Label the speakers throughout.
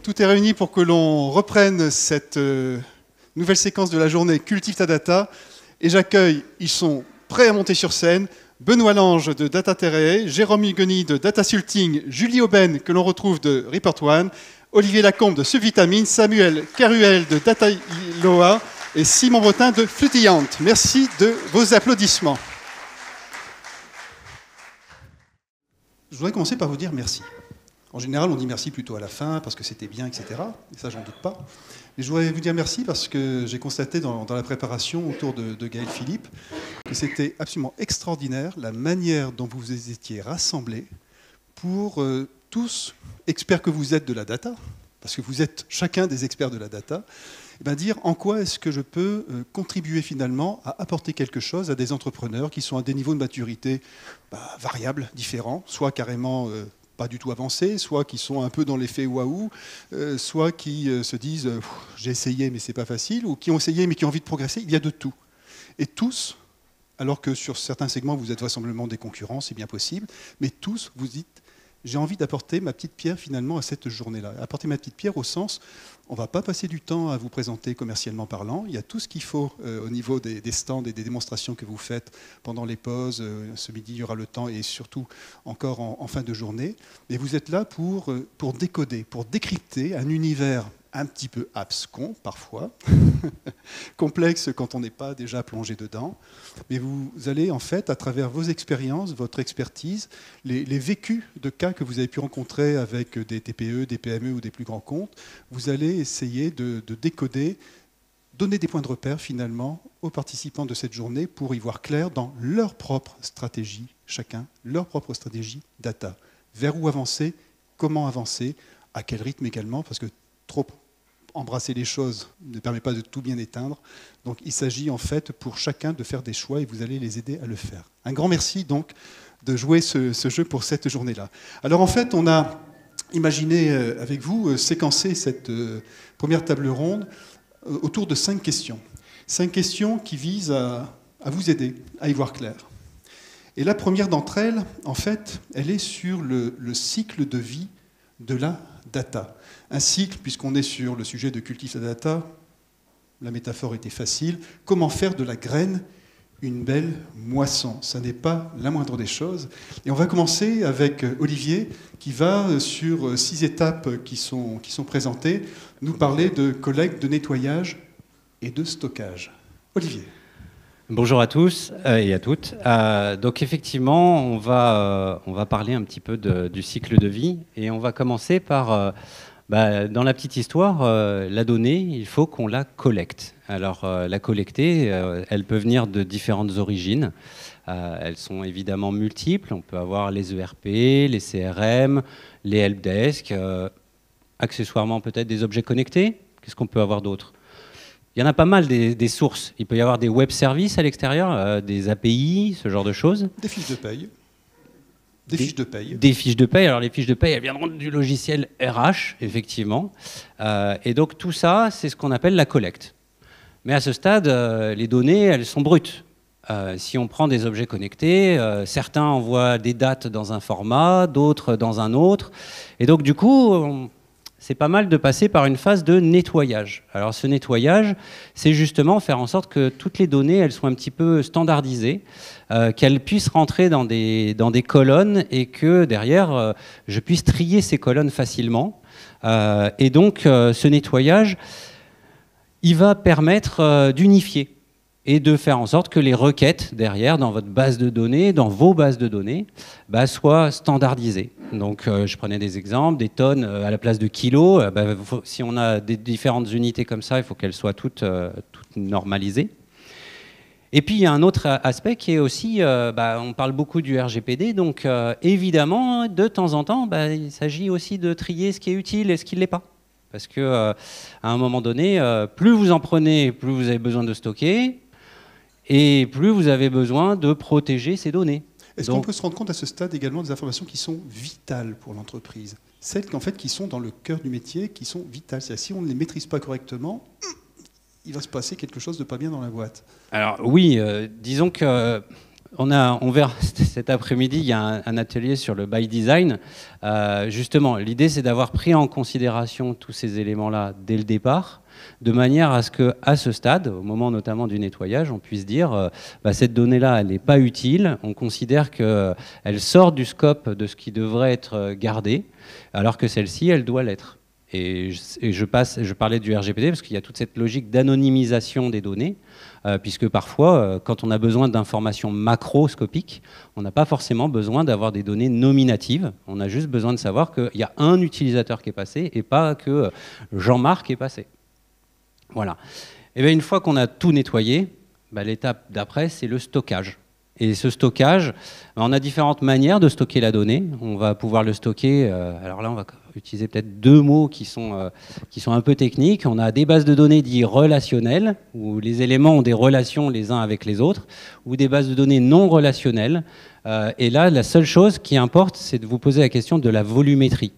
Speaker 1: Tout est réuni pour que l'on reprenne cette nouvelle séquence de la journée Cultive ta data. Et j'accueille, ils sont prêts à monter sur scène, Benoît Lange de Data Terrae, Jérôme Hugueny de Data Sulting, Julie Aubaine que l'on retrouve de Report One, Olivier Lacombe de Subvitamine, Samuel Caruel de Data Loa et Simon Bretin de Flutiant. Merci de vos applaudissements. Je voudrais commencer par vous dire merci. En général, on dit merci plutôt à la fin parce que c'était bien, etc. Et ça, j'en doute pas. Mais je voudrais vous dire merci parce que j'ai constaté dans la préparation autour de Gaël Philippe que c'était absolument extraordinaire la manière dont vous étiez rassemblés pour tous, experts que vous êtes de la data, parce que vous êtes chacun des experts de la data, et bien dire en quoi est-ce que je peux contribuer finalement à apporter quelque chose à des entrepreneurs qui sont à des niveaux de maturité variables, différents, soit carrément pas du tout avancés, soit qui sont un peu dans l'effet waouh, soit qui se disent j'ai essayé mais c'est pas facile, ou qui ont essayé mais qui ont envie de progresser. Il y a de tout. Et tous, alors que sur certains segments vous êtes vraisemblablement des concurrents, c'est bien possible, mais tous vous dites j'ai envie d'apporter ma petite pierre finalement à cette journée-là. Apporter ma petite pierre au sens, on ne va pas passer du temps à vous présenter commercialement parlant. Il y a tout ce qu'il faut au niveau des stands et des démonstrations que vous faites pendant les pauses. Ce midi, il y aura le temps et surtout encore en fin de journée. Mais vous êtes là pour décoder, pour décrypter un univers un petit peu abscon parfois, complexe quand on n'est pas déjà plongé dedans. Mais vous allez en fait, à travers vos expériences, votre expertise, les vécus de cas que vous avez pu rencontrer avec des TPE, des PME ou des plus grands comptes, vous allez essayer de décoder, donner des points de repère finalement aux participants de cette journée pour y voir clair dans leur propre stratégie, chacun, leur propre stratégie data. Vers où avancer, comment avancer, à quel rythme également, parce que trop embrasser les choses ne permet pas de tout bien éteindre. Donc il s'agit en fait pour chacun de faire des choix et vous allez les aider à le faire. Un grand merci donc de jouer ce jeu pour cette journée-là. Alors en fait, on a imaginé avec vous séquencer cette première table ronde autour de 5 questions. 5 questions qui visent à vous aider à y voir clair. Et la première d'entre elles, en fait, elle est sur le cycle de vie de la data. Un cycle, puisqu'on est sur le sujet de Cultive ta data, la métaphore était facile. Comment faire de la graine une belle moisson? Ça n'est pas la moindre des choses. Et on va commencer avec Olivier, qui va, sur 6 étapes qui sont présentées, nous parler de collecte, de nettoyage et de stockage. Olivier.
Speaker 2: Bonjour à tous et à toutes. Donc effectivement, on va parler un petit peu du cycle de vie et on va commencer par, dans la petite histoire, la donnée, il faut qu'on la collecte. Alors la collecter, elle peut venir de différentes origines. Elles sont évidemment multiples. On peut avoir les ERP, les CRM, les helpdesk, accessoirement peut-être des objets connectés. Qu'est-ce qu'on peut avoir d'autre ? Il y en a pas mal des sources. Il peut y avoir des web services à l'extérieur, des API, ce genre de choses.
Speaker 1: Des fiches de paye. Des fiches de paye.
Speaker 2: Des fiches de paye. Alors les fiches de paye, elles viendront du logiciel RH, effectivement. Et donc tout ça, c'est ce qu'on appelle la collecte. Mais à ce stade, les données, elles sont brutes. Si on prend des objets connectés, certains envoient des dates dans un format, d'autres dans un autre. Et donc du coup, c'est pas mal de passer par une phase de nettoyage. Alors ce nettoyage, c'est justement faire en sorte que toutes les données, elles soient un petit peu standardisées, qu'elles puissent rentrer dans des colonnes et que derrière, je puisse trier ces colonnes facilement. Et donc ce nettoyage, il va permettre d'unifier et de faire en sorte que les requêtes derrière, dans votre base de données, dans vos bases de données, soient standardisées. Donc je prenais des exemples, des tonnes à la place de kilos. Si on a des différentes unités comme ça, il faut qu'elles soient toutes normalisées. Et puis il y a un autre aspect qui est aussi, on parle beaucoup du RGPD, donc évidemment, de temps en temps, il s'agit aussi de trier ce qui est utile et ce qui ne l'est pas. Parce qu'à un moment donné, plus vous en prenez, plus vous avez besoin de stocker, et plus vous avez besoin de protéger ces données.
Speaker 1: Est-ce qu'on peut se rendre compte à ce stade également des informations qui sont vitales pour l'entreprise? Celles qui sont dans le cœur du métier, qui sont vitales. C'est-à-dire, si on ne les maîtrise pas correctement, il va se passer quelque chose de pas bien dans la boîte.
Speaker 2: Alors oui, disons que On verra cet après-midi, il y a un atelier sur le by design. Justement, l'idée, c'est d'avoir pris en considération tous ces éléments-là dès le départ, de manière à ce qu'à ce stade, au moment notamment du nettoyage, on puisse dire cette donnée-là, elle n'est pas utile, on considère qu'elle sort du scope de ce qui devrait être gardé, alors que celle-ci, elle doit l'être. Et je parlais du RGPD parce qu'il y a toute cette logique d'anonymisation des données, puisque parfois, quand on a besoin d'informations macroscopiques, on n'a pas forcément besoin d'avoir des données nominatives. On a juste besoin de savoir qu'il y a un utilisateur qui est passé et pas que Jean-Marc est passé. Voilà. Et bien, une fois qu'on a tout nettoyé, l'étape d'après, c'est le stockage. Et ce stockage, on a différentes manières de stocker la donnée. On va pouvoir le stocker, alors là on va utiliser peut-être deux mots qui sont un peu techniques. On a des bases de données dites relationnelles, où les éléments ont des relations les uns avec les autres, ou des bases de données non relationnelles. Et là, la seule chose qui importe, c'est de vous poser la question de la volumétrie.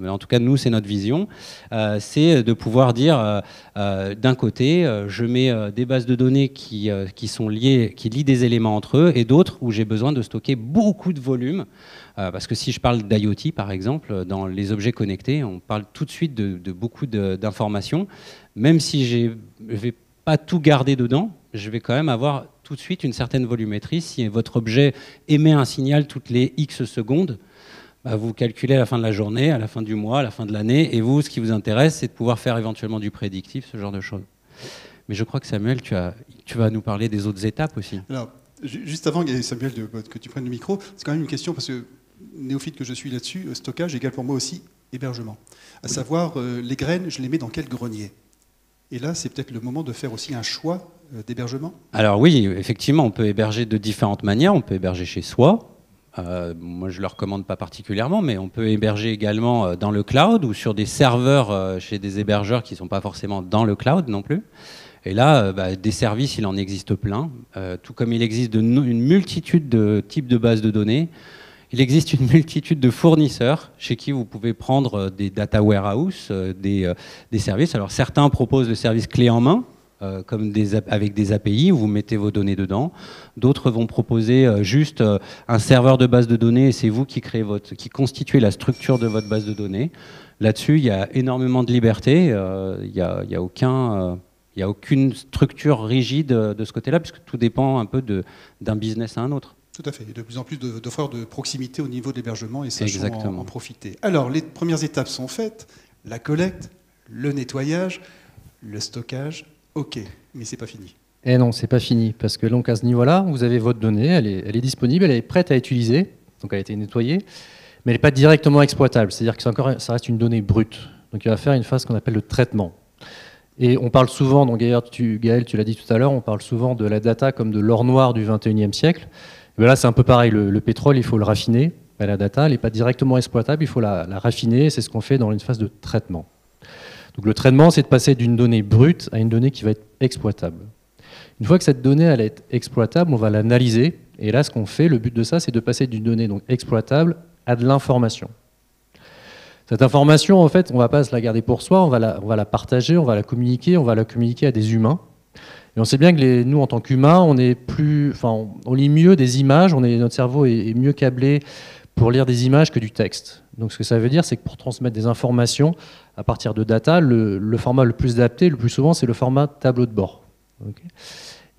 Speaker 2: En tout cas, nous, c'est notre vision, c'est de pouvoir dire, d'un côté, je mets des bases de données qui sont liées, qui lient des éléments entre eux, et d'autres où j'ai besoin de stocker beaucoup de volume, parce que si je parle d'IoT, par exemple, dans les objets connectés, on parle tout de suite de beaucoup d'informations, même si je ne vais pas tout garder dedans, je vais quand même avoir tout de suite une certaine volumétrie. Si votre objet émet un signal toutes les X secondes, vous calculez à la fin de la journée, à la fin du mois, à la fin de l'année, et vous, ce qui vous intéresse, c'est de pouvoir faire éventuellement du prédictif, ce genre de choses. Mais je crois que Samuel, tu vas nous parler des autres étapes aussi.
Speaker 1: Alors, juste avant, Samuel, que tu prennes le micro, c'est quand même une question, parce que néophyte que je suis là-dessus, stockage égale pour moi aussi hébergement. À savoir, les graines, je les mets dans quel grenier? Et là, c'est peut-être le moment de faire aussi un choix d'hébergement?
Speaker 2: Alors oui, effectivement, on peut héberger de différentes manières. On peut héberger chez soi. Moi, je ne le recommande pas particulièrement, mais on peut héberger également dans le cloud ou sur des serveurs chez des hébergeurs qui ne sont pas forcément dans le cloud non plus. Et là, des services, il en existe plein. Tout comme il existe une multitude de types de bases de données, il existe une multitude de fournisseurs chez qui vous pouvez prendre des data warehouse, des services. Alors certains proposent le service clé en main, comme avec des API où vous mettez vos données dedans. D'autres vont proposer juste un serveur de base de données et c'est vous qui constituez la structure de votre base de données. Là-dessus, il y a énormément de liberté. Il n'y a aucune structure rigide de ce côté-là, puisque tout dépend un peu d'un business à un autre.
Speaker 1: Tout à fait. Il y a de plus en plus d'offreurs de proximité au niveau de l'hébergement et sachons en profiter. Alors, les premières étapes sont faites. La collecte, le nettoyage, le stockage. OK, mais c'est pas fini.
Speaker 3: Et non, c'est pas fini, parce que donc à ce niveau-là, vous avez votre donnée, elle est disponible, elle est prête à utiliser, donc elle a été nettoyée, mais elle n'est pas directement exploitable, c'est-à-dire que ça reste une donnée brute. Donc il va faire une phase qu'on appelle le traitement. Et on parle souvent, donc Gaël, tu l'as dit tout à l'heure, on parle souvent de la data comme de l'or noir du 21e siècle. Et là, c'est un peu pareil, le pétrole, il faut le raffiner, la data, elle n'est pas directement exploitable, il faut la raffiner, c'est ce qu'on fait dans une phase de traitement. Donc le traitement, c'est de passer d'une donnée brute à une donnée qui va être exploitable. Une fois que cette donnée elle est exploitable, on va l'analyser. Et là, ce qu'on fait, le but de ça, c'est de passer d'une donnée donc exploitable à de l'information. Cette information, en fait, on ne va pas se la garder pour soi, on va la partager, on va la communiquer à des humains. Et on sait bien que nous, en tant qu'humains, on lit mieux des images, notre cerveau est mieux câblé pour lire des images que du texte. Donc ce que ça veut dire, c'est que pour transmettre des informations à partir de data, le format le plus adapté, le plus souvent, c'est le format tableau de bord. Okay.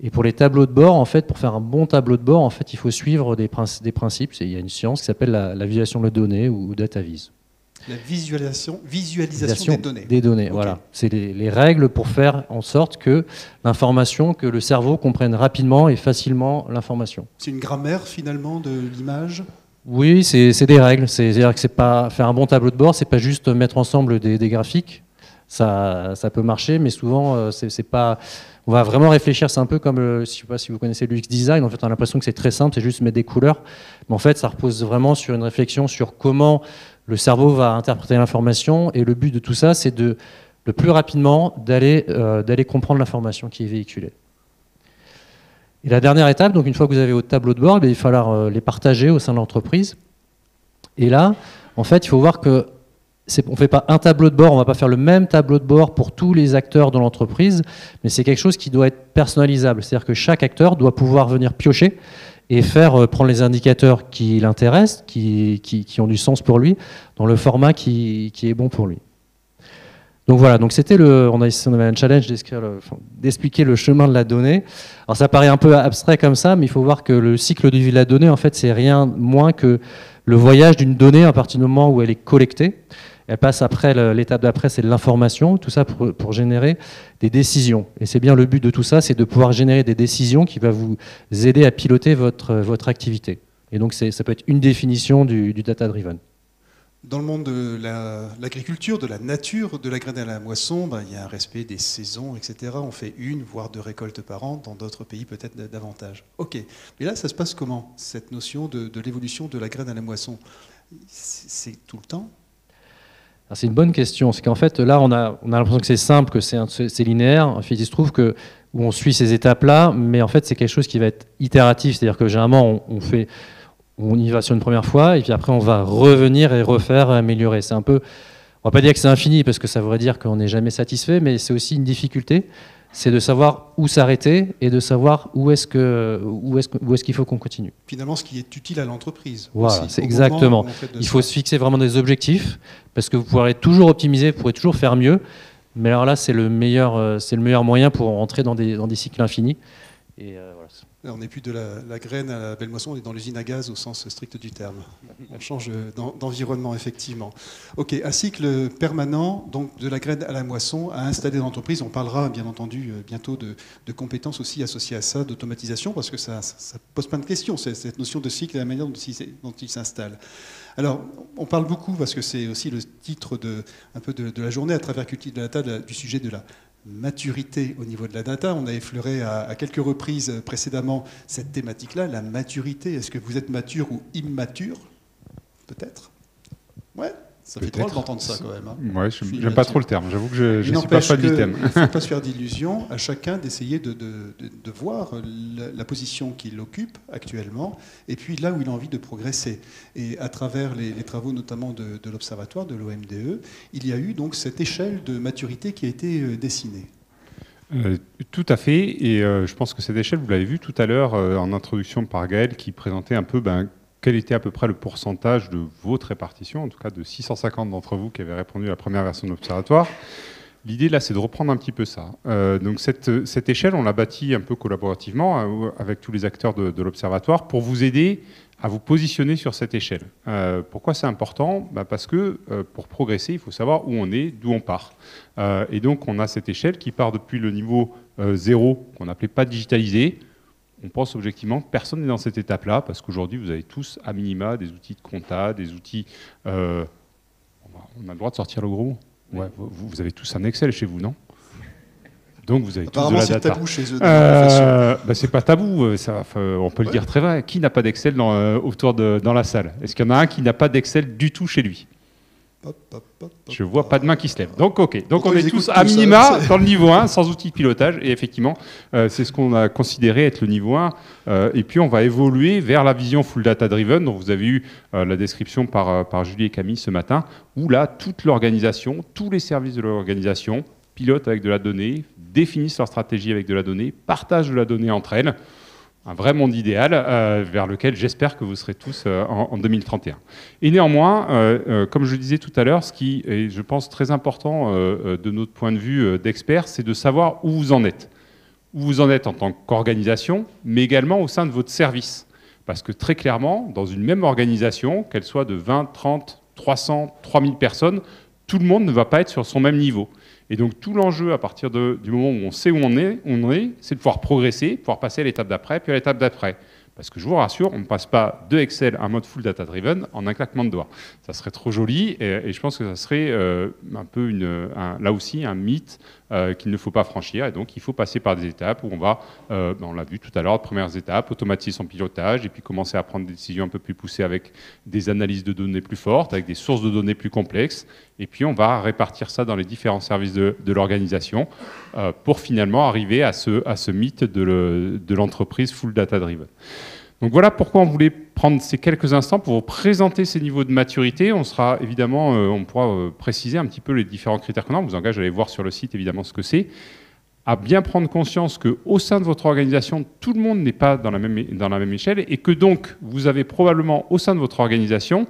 Speaker 3: Et pour les tableaux de bord, en fait, pour faire un bon tableau de bord, en fait, il faut suivre des principes. Il y a une science qui s'appelle la visualisation de données ou data vis.
Speaker 1: La visualisation des données.
Speaker 3: Okay. Voilà. C'est les règles pour faire en sorte que le cerveau comprenne rapidement et facilement l'information.
Speaker 1: C'est une grammaire, finalement, de l'image ?
Speaker 3: Oui, c'est des règles. C'est-à-dire que c'est pas faire un bon tableau de bord, c'est pas juste mettre ensemble des graphiques. Ça peut marcher, mais souvent, c'est pas. On va vraiment réfléchir. C'est un peu comme, je ne sais pas si vous connaissez l'UX design. En fait, on a l'impression que c'est très simple, c'est juste mettre des couleurs. Mais en fait, ça repose vraiment sur une réflexion sur comment le cerveau va interpréter l'information. Et le but de tout ça, c'est le plus rapidement d'aller comprendre l'information qui est véhiculée. Et la dernière étape, donc une fois que vous avez votre tableau de bord, il va falloir les partager au sein de l'entreprise. Et là, en fait, il faut voir que on ne fait pas un tableau de bord, on ne va pas faire le même tableau de bord pour tous les acteurs de l'entreprise, mais c'est quelque chose qui doit être personnalisable. C'est-à-dire que chaque acteur doit pouvoir venir piocher et faire prendre les indicateurs qui l'intéressent, qui ont du sens pour lui, dans le format qui est bon pour lui. Donc voilà, donc c'était on avait un challenge d'expliquer le chemin de la donnée. Alors ça paraît un peu abstrait comme ça, mais il faut voir que le cycle de vie de la donnée, en fait, c'est rien moins que le voyage d'une donnée à partir du moment où elle est collectée. Elle passe après, l'étape d'après, c'est de l'information, tout ça pour générer des décisions. Et c'est bien le but de tout ça, c'est de pouvoir générer des décisions qui va vous aider à piloter votre activité. Et donc ça peut être une définition du data-driven.
Speaker 1: Dans le monde de l'agriculture, de la nature, de la graine à la moisson, il y a un respect des saisons, etc. On fait 1, voire 2 récoltes par an, dans d'autres pays peut-être davantage. Ok, mais là ça se passe comment, cette notion de l'évolution de la graine à la moisson? C'est tout le temps?
Speaker 3: C'est une bonne question, c'est qu'en fait là on a l'impression que c'est simple, que c'est linéaire. En fait il se trouve que où on suit ces étapes-là, mais en fait c'est quelque chose qui va être itératif, c'est-à-dire que généralement on y va sur une première fois, et puis après on va revenir et refaire, améliorer. C'est un peu, on va pas dire que c'est infini, parce que ça voudrait dire qu'on n'est jamais satisfait, mais c'est aussi une difficulté, c'est de savoir où s'arrêter et de savoir où est-ce qu'il faut qu'on continue.
Speaker 1: Finalement, ce qui est utile à l'entreprise.
Speaker 3: Voilà, c'est exactement. Il faut se fixer vraiment des objectifs, parce que vous pourrez toujours optimiser, vous pourrez toujours faire mieux, mais alors là, c'est le meilleur moyen pour rentrer dans des cycles infinis. Et voilà.
Speaker 1: On n'est plus de la graine à la belle moisson, on est dans l'usine à gaz au sens strict du terme. On change d'environnement, effectivement. Ok, un cycle permanent, donc de la graine à la moisson, à installer dans l'entreprise. On parlera bien entendu bientôt de compétences aussi associées à ça, d'automatisation, parce que ça pose plein de questions, cette notion de cycle et la manière dont il s'installe. Alors, on parle beaucoup, parce que c'est aussi le titre un peu de la journée, à travers Cultive Data, du sujet de la maturité au niveau de la data. On a effleuré à quelques reprises précédemment cette thématique-là, la maturité. Est-ce que vous êtes mature ou immature? Peut-être. Ouais, ça fait drôle d'entendre ça quand même. Hein.
Speaker 4: Ouais, j'aime pas trop le terme. J'avoue que je ne suis pas fan du thème.
Speaker 1: Il ne faut pas se faire d'illusions, à chacun d'essayer de voir la position qu'il occupe actuellement et puis là où il a envie de progresser. Et à travers les travaux notamment de l'Observatoire, de l'OMDE, il y a eu donc cette échelle de maturité qui a été dessinée.
Speaker 4: Tout à fait. Et je pense que cette échelle, vous l'avez vu tout à l'heure en introduction par Gaël, qui présentait un peu quel était à peu près le pourcentage de votre répartition, en tout cas de 650 d'entre vous qui avaient répondu à la première version de l'Observatoire. L'idée, là, c'est de reprendre un petit peu ça. Donc cette échelle, on l'a bâtie un peu collaborativement avec tous les acteurs de l'Observatoire pour vous aider à vous positionner sur cette échelle. Pourquoi c'est important? Parce que pour progresser, il faut savoir où on est, d'où on part. Et donc, on a cette échelle qui part depuis le niveau 0, qu'on n'appelait pas digitalisé. On pense objectivement que personne n'est dans cette étape-là, parce qu'aujourd'hui, vous avez tous, à minima, des outils de compta, des outils... on a le droit de sortir le gros mot. Ouais, vous avez tous un Excel chez vous, non? Donc vous avez tous de la data. C'est
Speaker 1: tabou chez eux.
Speaker 4: C'est pas tabou, on peut le dire très vrai. Qui n'a pas d'Excel dans la salle? Est-ce qu'il y en a un qui n'a pas d'Excel du tout chez lui? Je vois pas de main qui se lève. Donc ok, donc on est tous à minima dans le niveau 1, sans outil de pilotage, et effectivement, c'est ce qu'on a considéré être le niveau 1, et puis on va évoluer vers la vision full data driven, dont vous avez eu la description par Julie et Camille ce matin, où là, toute l'organisation, tous les services de l'organisation pilotent avec de la donnée, définissent leur stratégie avec de la donnée, partagent de la donnée entre elles, un vrai monde idéal vers lequel j'espère que vous serez tous en 2031. Et néanmoins, comme je le disais tout à l'heure, ce qui est, je pense, très important de notre point de vue d'expert, c'est de savoir où vous en êtes. Où vous en êtes en tant qu'organisation, mais également au sein de votre service. Parce que très clairement, dans une même organisation, qu'elle soit de 20, 30, 300, 3000 personnes, tout le monde ne va pas être sur son même niveau. Et donc tout l'enjeu à partir du moment où on sait où on est, c'est de pouvoir progresser, pouvoir passer à l'étape d'après, puis à l'étape d'après. Parce que je vous rassure, on ne passe pas de Excel à un mode full data driven en un claquement de doigts. Ça serait trop joli et je pense que ça serait un peu là aussi un mythe qu'il ne faut pas franchir. Et donc il faut passer par des étapes où on va, on l'a vu tout à l'heure, premières étapes, automatiser son pilotage et puis commencer à prendre des décisions un peu plus poussées avec des analyses de données plus fortes, avec des sources de données plus complexes. Et puis on va répartir ça dans les différents services de l'organisation pour finalement arriver à ce mythe de l'entreprise full data driven. Donc voilà pourquoi on voulait prendre ces quelques instants pour vous présenter ces niveaux de maturité. On sera évidemment, on pourra préciser un petit peu les différents critères qu'on a. On vous engage à aller voir sur le site évidemment ce que c'est. à bien prendre conscience qu'au sein de votre organisation, tout le monde n'est pas dans la même échelle et que donc vous avez probablement au sein de votre organisation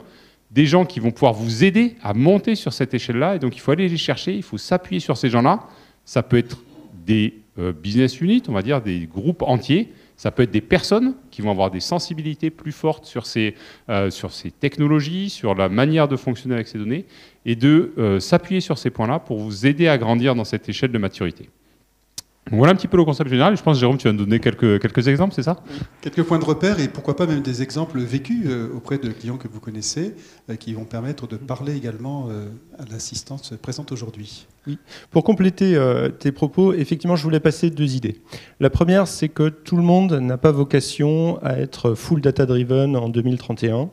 Speaker 4: des gens qui vont pouvoir vous aider à monter sur cette échelle-là. Et donc il faut aller les chercher, il faut s'appuyer sur ces gens-là. Ça peut être des business units, on va dire des groupes entiers. Ça peut être des personnes qui vont avoir des sensibilités plus fortes sur ces technologies, sur la manière de fonctionner avec ces données, et de s'appuyer sur ces points-là pour vous aider à grandir dans cette échelle de maturité. Donc voilà un petit peu le concept général. Je pense, Jérôme, tu vas nous donner quelques exemples, c'est ça?
Speaker 1: Quelques points de repère et pourquoi pas même des exemples vécus auprès de clients que vous connaissez qui vont permettre de parler également à l'assistance présente aujourd'hui.
Speaker 5: Oui. Pour compléter tes propos, effectivement, je voulais passer 2 idées. La première, c'est que tout le monde n'a pas vocation à être full data-driven en 2031.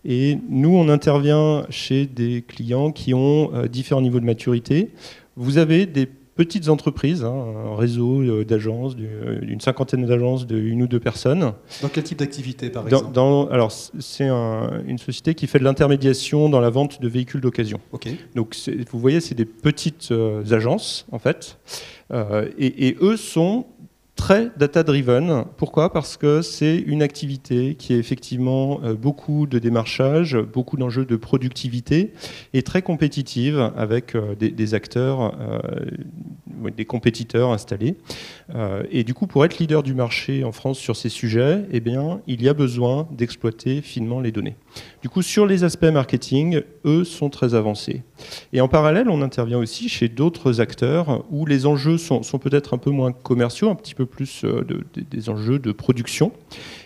Speaker 5: Et nous, on intervient chez des clients qui ont différents niveaux de maturité. Vous avez des petites entreprises, un réseau d'agences, d'une cinquantaine d'agences de 1 ou 2 personnes.
Speaker 1: Dans quel type d'activité, par exemple?
Speaker 5: Alors, c'est une société qui fait de l'intermédiation dans la vente de véhicules d'occasion.
Speaker 1: Okay.
Speaker 5: Donc, vous voyez, c'est des petites agences, en fait. Et eux sont très data-driven. Pourquoi? Parce que c'est une activité qui est effectivement beaucoup de démarchage, beaucoup d'enjeux de productivité et très compétitive avec des acteurs, des compétiteurs installés. Et du coup, pour être leader du marché en France sur ces sujets, eh bien, il y a besoin d'exploiter finement les données. Du coup, sur les aspects marketing, eux sont très avancés. Et en parallèle, on intervient aussi chez d'autres acteurs où les enjeux sont peut-être un peu moins commerciaux, un petit peu plus des enjeux de production,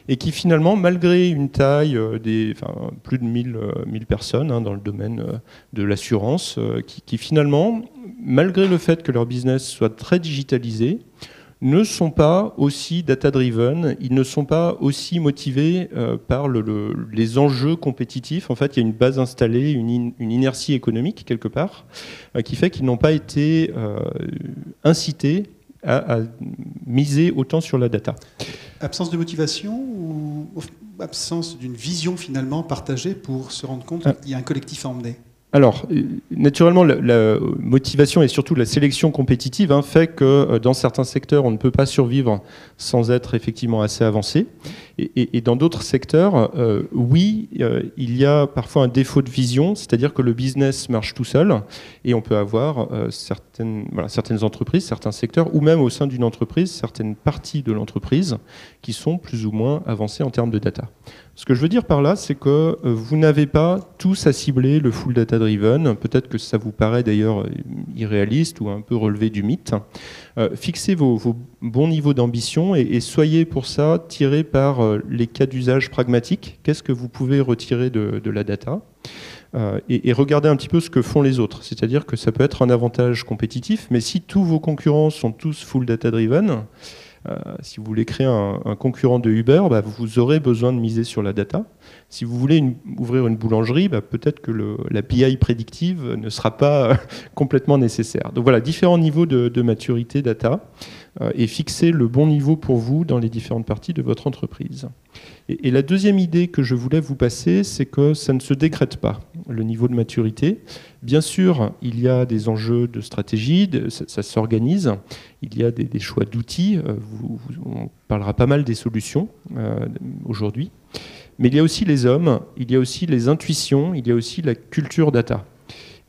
Speaker 5: et qui finalement, malgré une taille plus de 1000 personnes dans le domaine de l'assurance, qui finalement, malgré le fait que leur business soit très digitalisé, ne sont pas aussi data-driven, ils ne sont pas aussi motivés par les enjeux compétitifs. En fait, il y a une base installée, une inertie économique quelque part, qui fait qu'ils n'ont pas été incités à miser autant sur la data.
Speaker 1: Absence de motivation ou absence d'une vision finalement partagée pour se rendre compte qu'il y a un collectif à emmener?
Speaker 5: Alors, naturellement, la motivation et surtout la sélection compétitive fait que dans certains secteurs, on ne peut pas survivre sans être effectivement assez avancé. Et dans d'autres secteurs, oui, il y a parfois un défaut de vision, c'est-à-dire que le business marche tout seul et on peut avoir certaines entreprises, certains secteurs, ou même au sein d'une entreprise, certaines parties de l'entreprise qui sont plus ou moins avancées en termes de data. Ce que je veux dire par là, c'est que vous n'avez pas tous à cibler le full data-driven. Peut-être que ça vous paraît d'ailleurs irréaliste ou un peu relevé du mythe. Fixez vos bons niveaux d'ambition et soyez pour ça tirés par les cas d'usage pragmatiques. Qu'est-ce que vous pouvez retirer de la data ? Et regardez un petit peu ce que font les autres. C'est-à-dire que ça peut être un avantage compétitif, mais si tous vos concurrents sont tous full data-driven, si vous voulez créer un concurrent de Uber, vous aurez besoin de miser sur la data. Si vous voulez ouvrir une boulangerie, peut-être que la BI prédictive ne sera pas complètement nécessaire. Donc voilà, différents niveaux de maturité data et fixer le bon niveau pour vous dans les différentes parties de votre entreprise. Et la deuxième idée que je voulais vous passer, c'est que ça ne se décrète pas, le niveau de maturité. Bien sûr, il y a des enjeux de stratégie, ça s'organise, il y a des choix d'outils, on parlera pas mal des solutions aujourd'hui, mais il y a aussi les hommes, il y a aussi les intuitions, il y a aussi la culture data.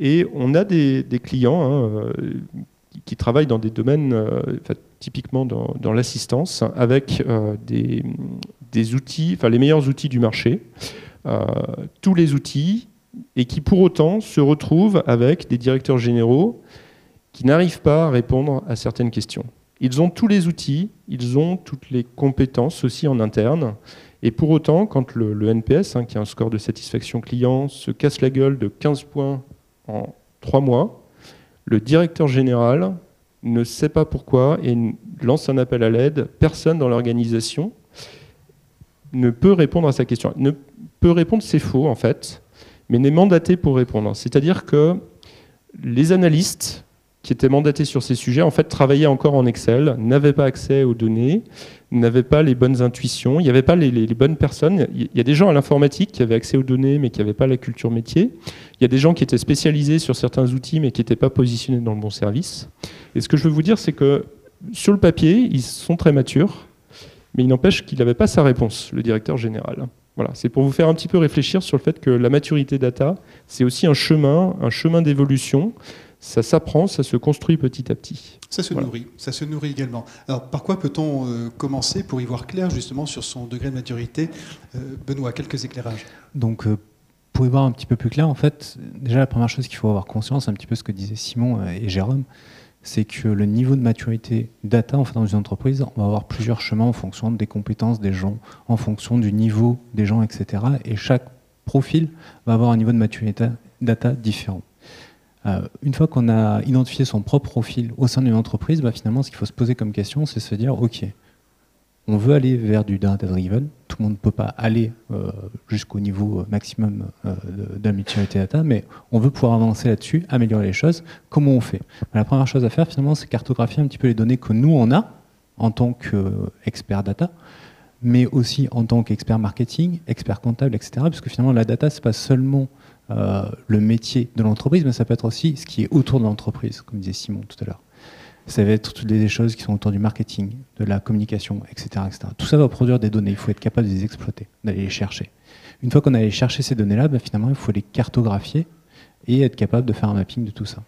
Speaker 5: Et on a des clients qui travaillent dans des domaines, typiquement dans l'assistance, avec des outils, les meilleurs outils du marché, tous les outils, et qui pour autant se retrouvent avec des directeurs généraux qui n'arrivent pas à répondre à certaines questions. Ils ont tous les outils, ils ont toutes les compétences aussi en interne, et pour autant, quand le NPS, qui est un score de satisfaction client, se casse la gueule de 15 points en 3 mois, le directeur général ne sait pas pourquoi et lance un appel à l'aide. Personne dans l'organisation ne peut répondre à sa question. Ne peut répondre, c'est faux en fait, mais n'est mandaté pour répondre. C'est-à-dire que les analystes qui étaient mandatés sur ces sujets, en fait, travaillaient encore en Excel, n'avaient pas accès aux données, n'avaient pas les bonnes intuitions, il n'y avait pas les bonnes personnes. Il y a des gens à l'informatique qui avaient accès aux données, mais qui n'avaient pas la culture métier. Il y a des gens qui étaient spécialisés sur certains outils, mais qui n'étaient pas positionnés dans le bon service. Et ce que je veux vous dire, c'est que sur le papier, ils sont très matures, mais il n'empêche qu'il n'avait pas sa réponse, le directeur général. Voilà, c'est pour vous faire un petit peu réfléchir sur le fait que la maturité data, c'est aussi un chemin d'évolution. Ça s'apprend, ça se construit petit à petit.
Speaker 1: Ça se nourrit également. Alors, par quoi peut-on commencer pour y voir clair justement sur son degré de maturité? Benoît, quelques éclairages.
Speaker 6: Donc, pour y voir un petit peu plus clair, en fait, déjà la première chose qu'il faut avoir conscience, un petit peu ce que disaient Simon et Jérôme, c'est que le niveau de maturité data en fait, dans une entreprise, on va avoir plusieurs chemins en fonction des compétences des gens, en fonction du niveau des gens, etc. Et chaque profil va avoir un niveau de maturité data différent. Une fois qu'on a identifié son propre profil au sein d'une entreprise, finalement, ce qu'il faut se poser comme question, c'est se dire, OK, on veut aller vers du data-driven. Tout le monde ne peut pas aller jusqu'au niveau maximum de la maturité data, mais on veut pouvoir avancer là-dessus, améliorer les choses. Comment on fait? La première chose à faire, finalement, c'est cartographier un petit peu les données que nous, on a en tant qu'expert data, mais aussi en tant qu'expert marketing, expert comptable, etc. Parce que finalement, la data, ce n'est pas seulement le métier de l'entreprise, mais ça peut être aussi ce qui est autour de l'entreprise, comme disait Simon tout à l'heure. Ça va être toutes les choses qui sont autour du marketing, de la communication, etc., etc. Tout ça va produire des données, il faut être capable de les exploiter, d'aller les chercher. Une fois qu'on a allé chercher ces données-là, finalement, il faut les cartographier et être capable de faire un mapping de tout ça.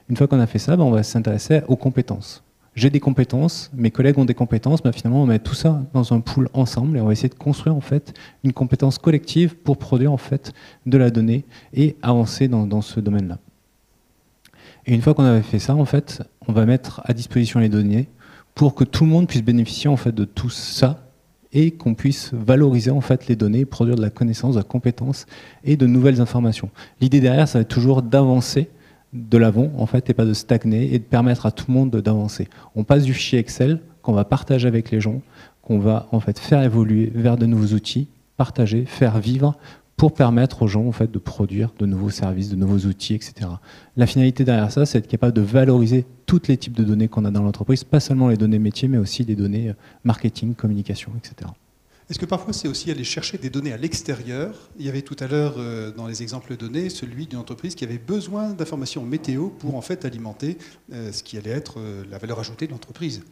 Speaker 6: Une fois qu'on a fait ça, on va s'intéresser aux compétences. J'ai des compétences, mes collègues ont des compétences, finalement on met tout ça dans un pool ensemble et on va essayer de construire en fait une compétence collective pour produire en fait de la donnée et avancer dans ce domaine-là. Et une fois qu'on avait fait ça, en fait, on va mettre à disposition les données pour que tout le monde puisse bénéficier en fait de tout ça et qu'on puisse valoriser en fait les données, produire de la connaissance, de la compétence et de nouvelles informations. L'idée derrière, ça va être toujours d'avancer de l'avant en fait et pas de stagner et de permettre à tout le monde d'avancer. On passe du fichier Excel qu'on va partager avec les gens, qu'on va en fait faire évoluer vers de nouveaux outils, partager, faire vivre pour permettre aux gens en fait de produire de nouveaux services, de nouveaux outils, etc. La finalité derrière ça, c'est être capable de valoriser tous les types de données qu'on a dans l'entreprise, pas seulement les données métiers, mais aussi des données marketing, communication, etc.
Speaker 1: Est-ce que parfois c'est aussi aller chercher des données à l'extérieur? Il y avait tout à l'heure dans les exemples donnés celui d'une entreprise qui avait besoin d'informations météo pour en fait alimenter ce qui allait être la valeur ajoutée de l'entreprise.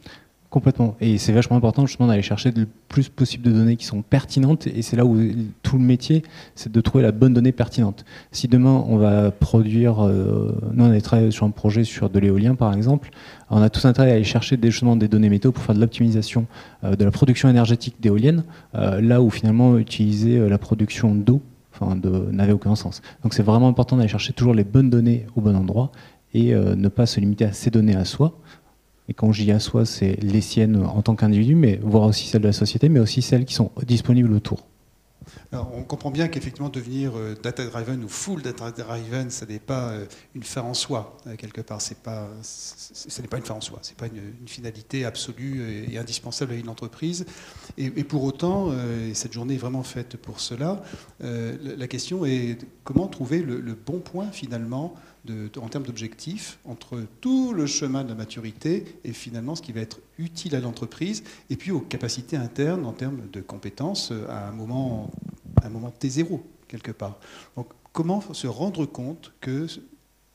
Speaker 6: Complètement. Et c'est vachement important justement d'aller chercher le plus possible de données qui sont pertinentes. Et c'est là où tout le métier, c'est de trouver la bonne donnée pertinente. Si demain on va produire, nous on a travaillé sur un projet sur de l'éolien par exemple, on a tout intérêt à aller chercher justement des données météo pour faire de l'optimisation de la production énergétique d'éoliennes, là où finalement utiliser la production d'eau n'avait aucun sens. Donc c'est vraiment important d'aller chercher toujours les bonnes données au bon endroit et ne pas se limiter à ces données à soi. Et quand je dis à soi, c'est les siennes en tant qu'individu, mais voir aussi celles de la société, mais aussi celles qui sont disponibles autour.
Speaker 1: Alors, on comprend bien qu'effectivement devenir data-driven ou full data-driven, ça n'est pas une fin en soi, quelque part. Ce n'est pas une fin en soi, ce n'est pas une finalité absolue et indispensable à une entreprise. Et pour autant, et cette journée est vraiment faite pour cela, la question est comment trouver le bon point finalement en termes d'objectifs entre tout le chemin de la maturité et finalement ce qui va être utile à l'entreprise et puis aux capacités internes en termes de compétences à un moment T0 quelque part. Donc comment se rendre compte que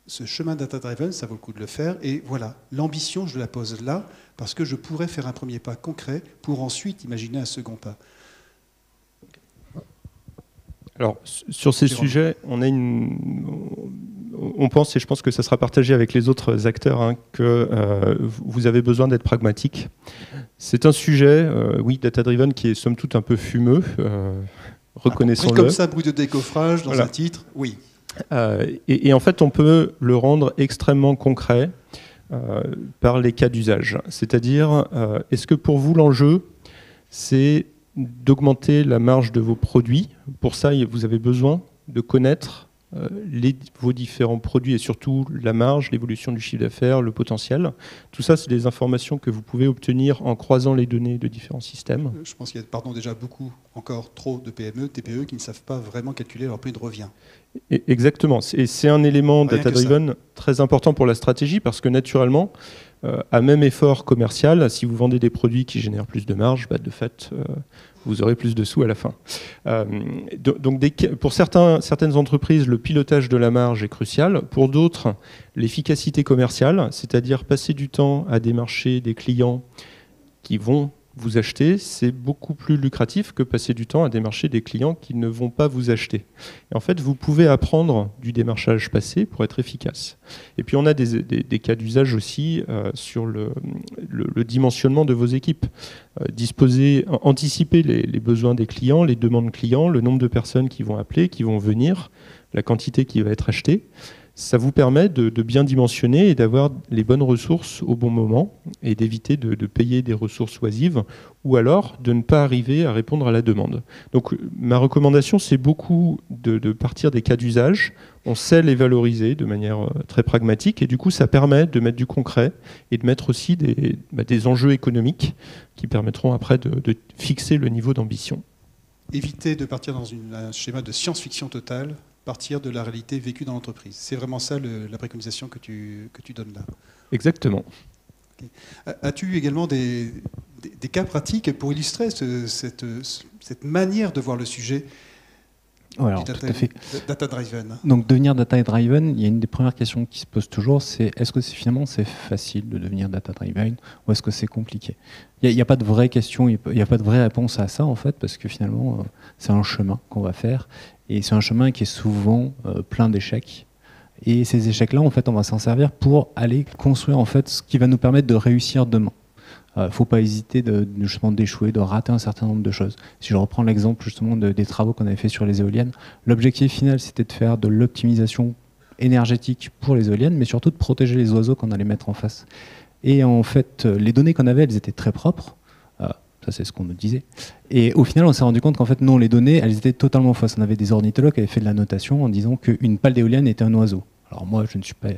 Speaker 1: ce chemin data-driven, ça vaut le coup de le faire et voilà, l'ambition je la pose là parce que je pourrais faire un premier pas concret pour ensuite imaginer un second pas.
Speaker 5: Alors, sur ces sujets, on pense, et je pense que ça sera partagé avec les autres acteurs, que vous avez besoin d'être pragmatique. C'est un sujet, oui, data-driven, qui est somme toute un peu fumeux, reconnaissons-le.
Speaker 1: Comme ça, bruit de décoffrage dans un titre, oui.
Speaker 5: Et en fait, on peut le rendre extrêmement concret par les cas d'usage. C'est-à-dire, est-ce que pour vous, l'enjeu, c'est d'augmenter la marge de vos produits? Pour ça, vous avez besoin de connaître vos différents produits et surtout la marge, l'évolution du chiffre d'affaires, le potentiel. Tout ça, c'est des informations que vous pouvez obtenir en croisant les données de différents systèmes.
Speaker 1: Je pense qu'il y a déjà encore trop de PME, TPE qui ne savent pas vraiment calculer leur prix de revient.
Speaker 5: Exactement. Et c'est un élément data-driven très important pour la stratégie parce que naturellement, à même effort commercial, si vous vendez des produits qui génèrent plus de marge, de fait, vous aurez plus de sous à la fin. Donc pour certaines entreprises, le pilotage de la marge est crucial. Pour d'autres, l'efficacité commerciale, c'est-à-dire passer du temps à démarcher des clients qui vont vous acheter, c'est beaucoup plus lucratif que passer du temps à démarcher des clients qui ne vont pas vous acheter. Et en fait, vous pouvez apprendre du démarchage passé pour être efficace. Et puis, on a des cas d'usage aussi sur le dimensionnement de vos équipes. Anticiper les besoins des clients, les demandes clients, le nombre de personnes qui vont appeler, qui vont venir, la quantité qui va être achetée. Ça vous permet de bien dimensionner et d'avoir les bonnes ressources au bon moment et d'éviter de payer des ressources oisives ou alors de ne pas arriver à répondre à la demande. Donc ma recommandation, c'est beaucoup de partir des cas d'usage. On sait les valoriser de manière très pragmatique et du coup, ça permet de mettre du concret et de mettre aussi des enjeux économiques qui permettront après de fixer le niveau d'ambition.
Speaker 1: Éviter de partir dans un schéma de science-fiction totale, partir de la réalité vécue dans l'entreprise. C'est vraiment ça la préconisation que tu donnes là.
Speaker 5: Exactement.
Speaker 1: Okay. As-tu également des cas pratiques pour illustrer cette manière de voir le sujet
Speaker 6: Alors, tout à fait.
Speaker 1: Data-driven? Donc,
Speaker 6: devenir data-driven, il y a une des premières questions qui se pose toujours, c'est est-ce que finalement c'est facile de devenir data-driven ou est-ce que c'est compliqué? Il n'y a pas de vraie question, il n'y a pas de vraie réponse à ça en fait, parce que finalement c'est un chemin qu'on va faire et c'est un chemin qui est souvent plein d'échecs. Et ces échecs-là, en fait, on va s'en servir pour aller construire en fait ce qui va nous permettre de réussir demain. Il ne faut pas hésiter justement d'échouer, de rater un certain nombre de choses. Si je reprends l'exemple justement des travaux qu'on avait fait sur les éoliennes, l'objectif final c'était de faire de l'optimisation énergétique pour les éoliennes, mais surtout de protéger les oiseaux qu'on allait mettre en face. Et en fait, les données qu'on avait, elles étaient très propres. Ça, c'est ce qu'on nous disait. Et au final, on s'est rendu compte qu'en fait, non, les données, elles étaient totalement fausses. On avait des ornithologues qui avaient fait de la notation en disant qu'une pale d'éolienne était un oiseau. Alors moi, je ne suis pas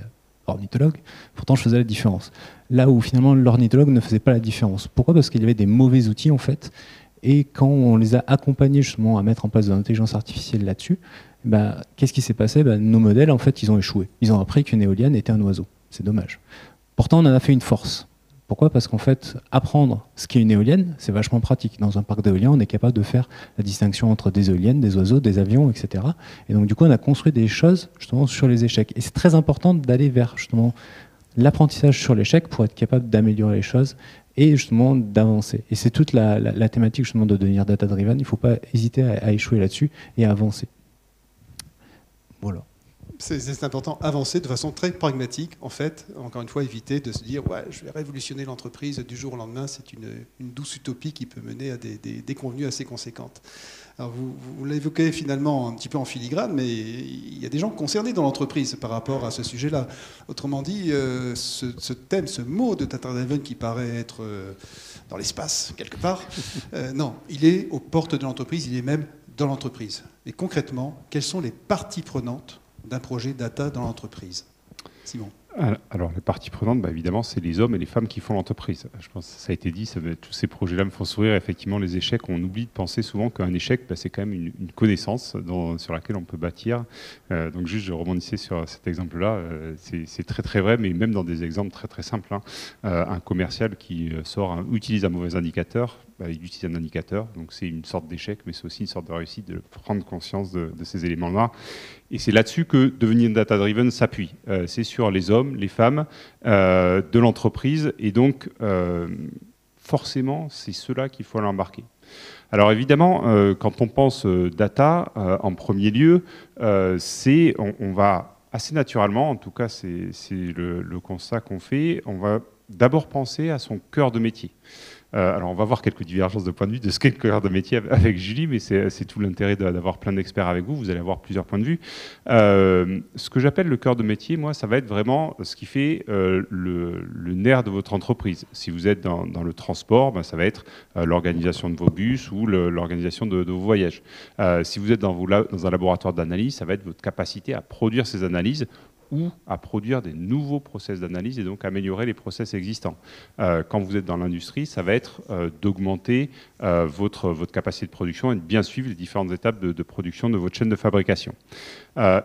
Speaker 6: ornithologue, pourtant je faisais la différence. Là où finalement l'ornithologue ne faisait pas la différence. Pourquoi? Parce qu'il y avait des mauvais outils en fait, et quand on les a accompagnés justement à mettre en place de l'intelligence artificielle là-dessus, qu'est-ce qui s'est passé? Nos modèles en fait ils ont échoué. Ils ont appris qu'une éolienne était un oiseau. C'est dommage. Pourtant on en a fait une force. Pourquoi? Parce qu'en fait, apprendre ce qu'est une éolienne, c'est vachement pratique. Dans un parc d'éoliens, on est capable de faire la distinction entre des éoliennes, des oiseaux, des avions, etc. Et donc, du coup, on a construit des choses justement sur les échecs. Et c'est très important d'aller vers justement l'apprentissage sur l'échec pour être capable d'améliorer les choses et justement d'avancer. Et c'est toute la thématique justement de devenir data-driven. Il ne faut pas hésiter à échouer là-dessus et à avancer. Voilà.
Speaker 1: C'est important, avancer de façon très pragmatique, en fait. Encore une fois, éviter de se dire « ouais, je vais révolutionner l'entreprise du jour au lendemain ». C'est une douce utopie qui peut mener à des déconvenues assez conséquentes. Alors vous l'évoquez finalement un petit peu en filigrane, mais il y a des gens concernés dans l'entreprise par rapport à ce sujet-là. Autrement dit, ce thème, ce mot de data-driven qui paraît être dans l'espace, quelque part, non, il est aux portes de l'entreprise, il est même dans l'entreprise. Et concrètement, quelles sont les parties prenantes d'un projet data dans l'entreprise? Simon.
Speaker 4: Alors, les parties prenantes, évidemment, c'est les hommes et les femmes qui font l'entreprise. Je pense que ça a été dit, tous ces projets-là me font sourire. Effectivement, les échecs, on oublie de penser souvent qu'un échec, c'est quand même une connaissance sur laquelle on peut bâtir. Donc, juste, je rebondissais sur cet exemple-là. C'est très, très vrai, mais même dans des exemples très, très simples. Un commercial qui utilise un mauvais indicateur, il utilise un indicateur. Donc, c'est une sorte d'échec, mais c'est aussi une sorte de réussite de prendre conscience de ces éléments-là. Et c'est là-dessus que devenir data-driven s'appuie. C'est sur les hommes, les femmes de l'entreprise. Et donc, forcément, c'est ceux-là qu'il faut l'embarquer. Alors évidemment, quand on pense data, en premier lieu, on va assez naturellement, en tout cas c'est le constat qu'on fait, on va d'abord penser à son cœur de métier. Alors on va voir quelques divergences de point de vue de ce qu'est le cœur de métier avec Julie, mais c'est tout l'intérêt d'avoir plein d'experts avec vous, vous allez avoir plusieurs points de vue. Ce que j'appelle le cœur de métier, moi, ça va être vraiment ce qui fait le nerf de votre entreprise. Si vous êtes dans le transport, ça va être l'organisation de vos bus ou l'organisation de vos voyages. Si vous êtes dans un laboratoire d'analyse, ça va être votre capacité à produire ces analyses ou à produire des nouveaux process d'analyse et donc améliorer les process existants. Quand vous êtes dans l'industrie, ça va être d'augmenter votre capacité de production et de bien suivre les différentes étapes de production de votre chaîne de fabrication.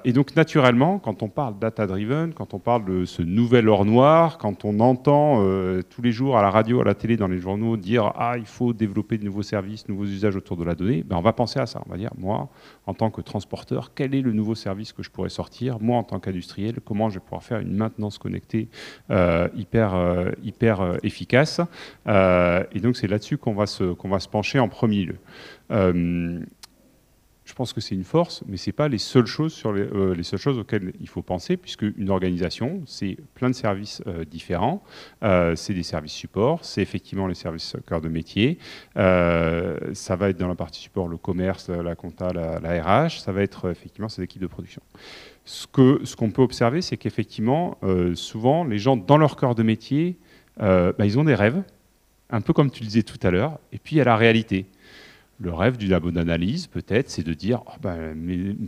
Speaker 4: Et donc naturellement, quand on parle data-driven, quand on parle de ce nouvel or noir, quand on entend tous les jours à la radio, à la télé, dans les journaux dire « Ah, il faut développer de nouveaux services, nouveaux usages autour de la donnée », ben on va penser à ça. On va dire « Moi, en tant que transporteur, quel est le nouveau service que je pourrais sortir ? Moi, en tant qu'industriel, comment je vais pouvoir faire une maintenance connectée hyper efficace ?» Et donc c'est là-dessus qu'on va se pencher en premier lieu. Je pense que c'est une force, mais ce n'est pas les seules choses, les seules choses auxquelles il faut penser, puisque une organisation, c'est plein de services différents. C'est des services support, c'est effectivement les services cœur de métier. Ça va être dans la partie support le commerce, la compta, la RH. Ça va être effectivement ces équipes de production. Ce qu'on peut observer, c'est qu'effectivement, souvent, les gens, dans leur cœur de métier, ils ont des rêves, un peu comme tu le disais tout à l'heure, et puis il y a la réalité. Le rêve du labo d'analyse, peut-être, c'est de dire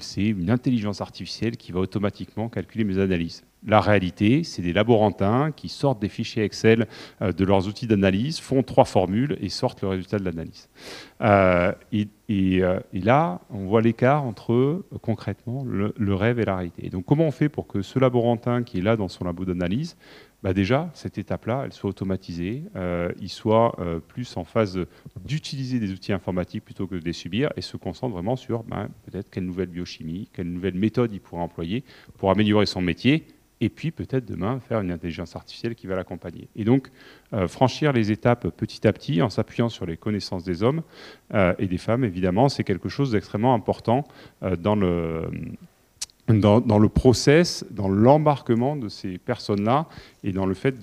Speaker 4: c'est une intelligence artificielle qui va automatiquement calculer mes analyses. La réalité, c'est des laborantins qui sortent des fichiers Excel de leurs outils d'analyse, font 3 formules et sortent le résultat de l'analyse. Et là, on voit l'écart entre, concrètement, le rêve et la réalité. Et donc, comment on fait pour que ce laborantin qui est là dans son labo d'analyse, déjà, cette étape-là, elle soit automatisée, il soit plus en phase d'utiliser des outils informatiques plutôt que de les subir et se concentre vraiment sur peut-être quelle nouvelle biochimie, quelle nouvelle méthode il pourra employer pour améliorer son métier et puis peut-être demain faire une intelligence artificielle qui va l'accompagner. Et donc, franchir les étapes petit à petit en s'appuyant sur les connaissances des hommes et des femmes, évidemment, c'est quelque chose d'extrêmement important dans le process, dans l'embarquement de ces personnes-là et dans le fait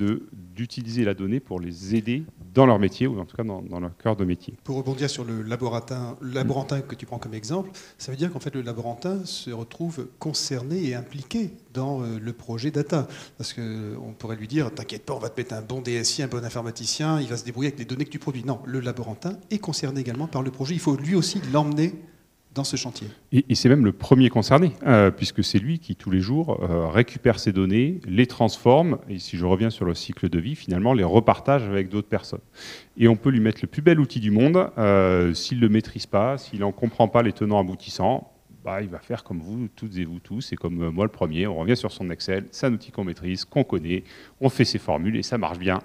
Speaker 4: d'utiliser la donnée pour les aider dans leur métier ou en tout cas dans leur cœur de métier.
Speaker 1: Pour rebondir sur le laborantin que tu prends comme exemple, ça veut dire qu'en fait le laborantin se retrouve concerné et impliqué dans le projet data. Parce qu'on pourrait lui dire, t'inquiète pas, on va te mettre un bon DSI, un bon informaticien, il va se débrouiller avec les données que tu produis. Non, le laborantin est concerné également par le projet. Il faut lui aussi l'emmener dans ce chantier.
Speaker 4: Et c'est même le premier concerné, puisque c'est lui qui, tous les jours, récupère ces données, les transforme, et si je reviens sur le cycle de vie, finalement, les repartage avec d'autres personnes. Et on peut lui mettre le plus bel outil du monde, s'il ne le maîtrise pas, s'il n'en comprend pas les tenants aboutissants, il va faire comme vous toutes et vous tous, et comme moi le premier, on revient sur son Excel, c'est un outil qu'on maîtrise, qu'on connaît, on fait ses formules, et ça marche bien.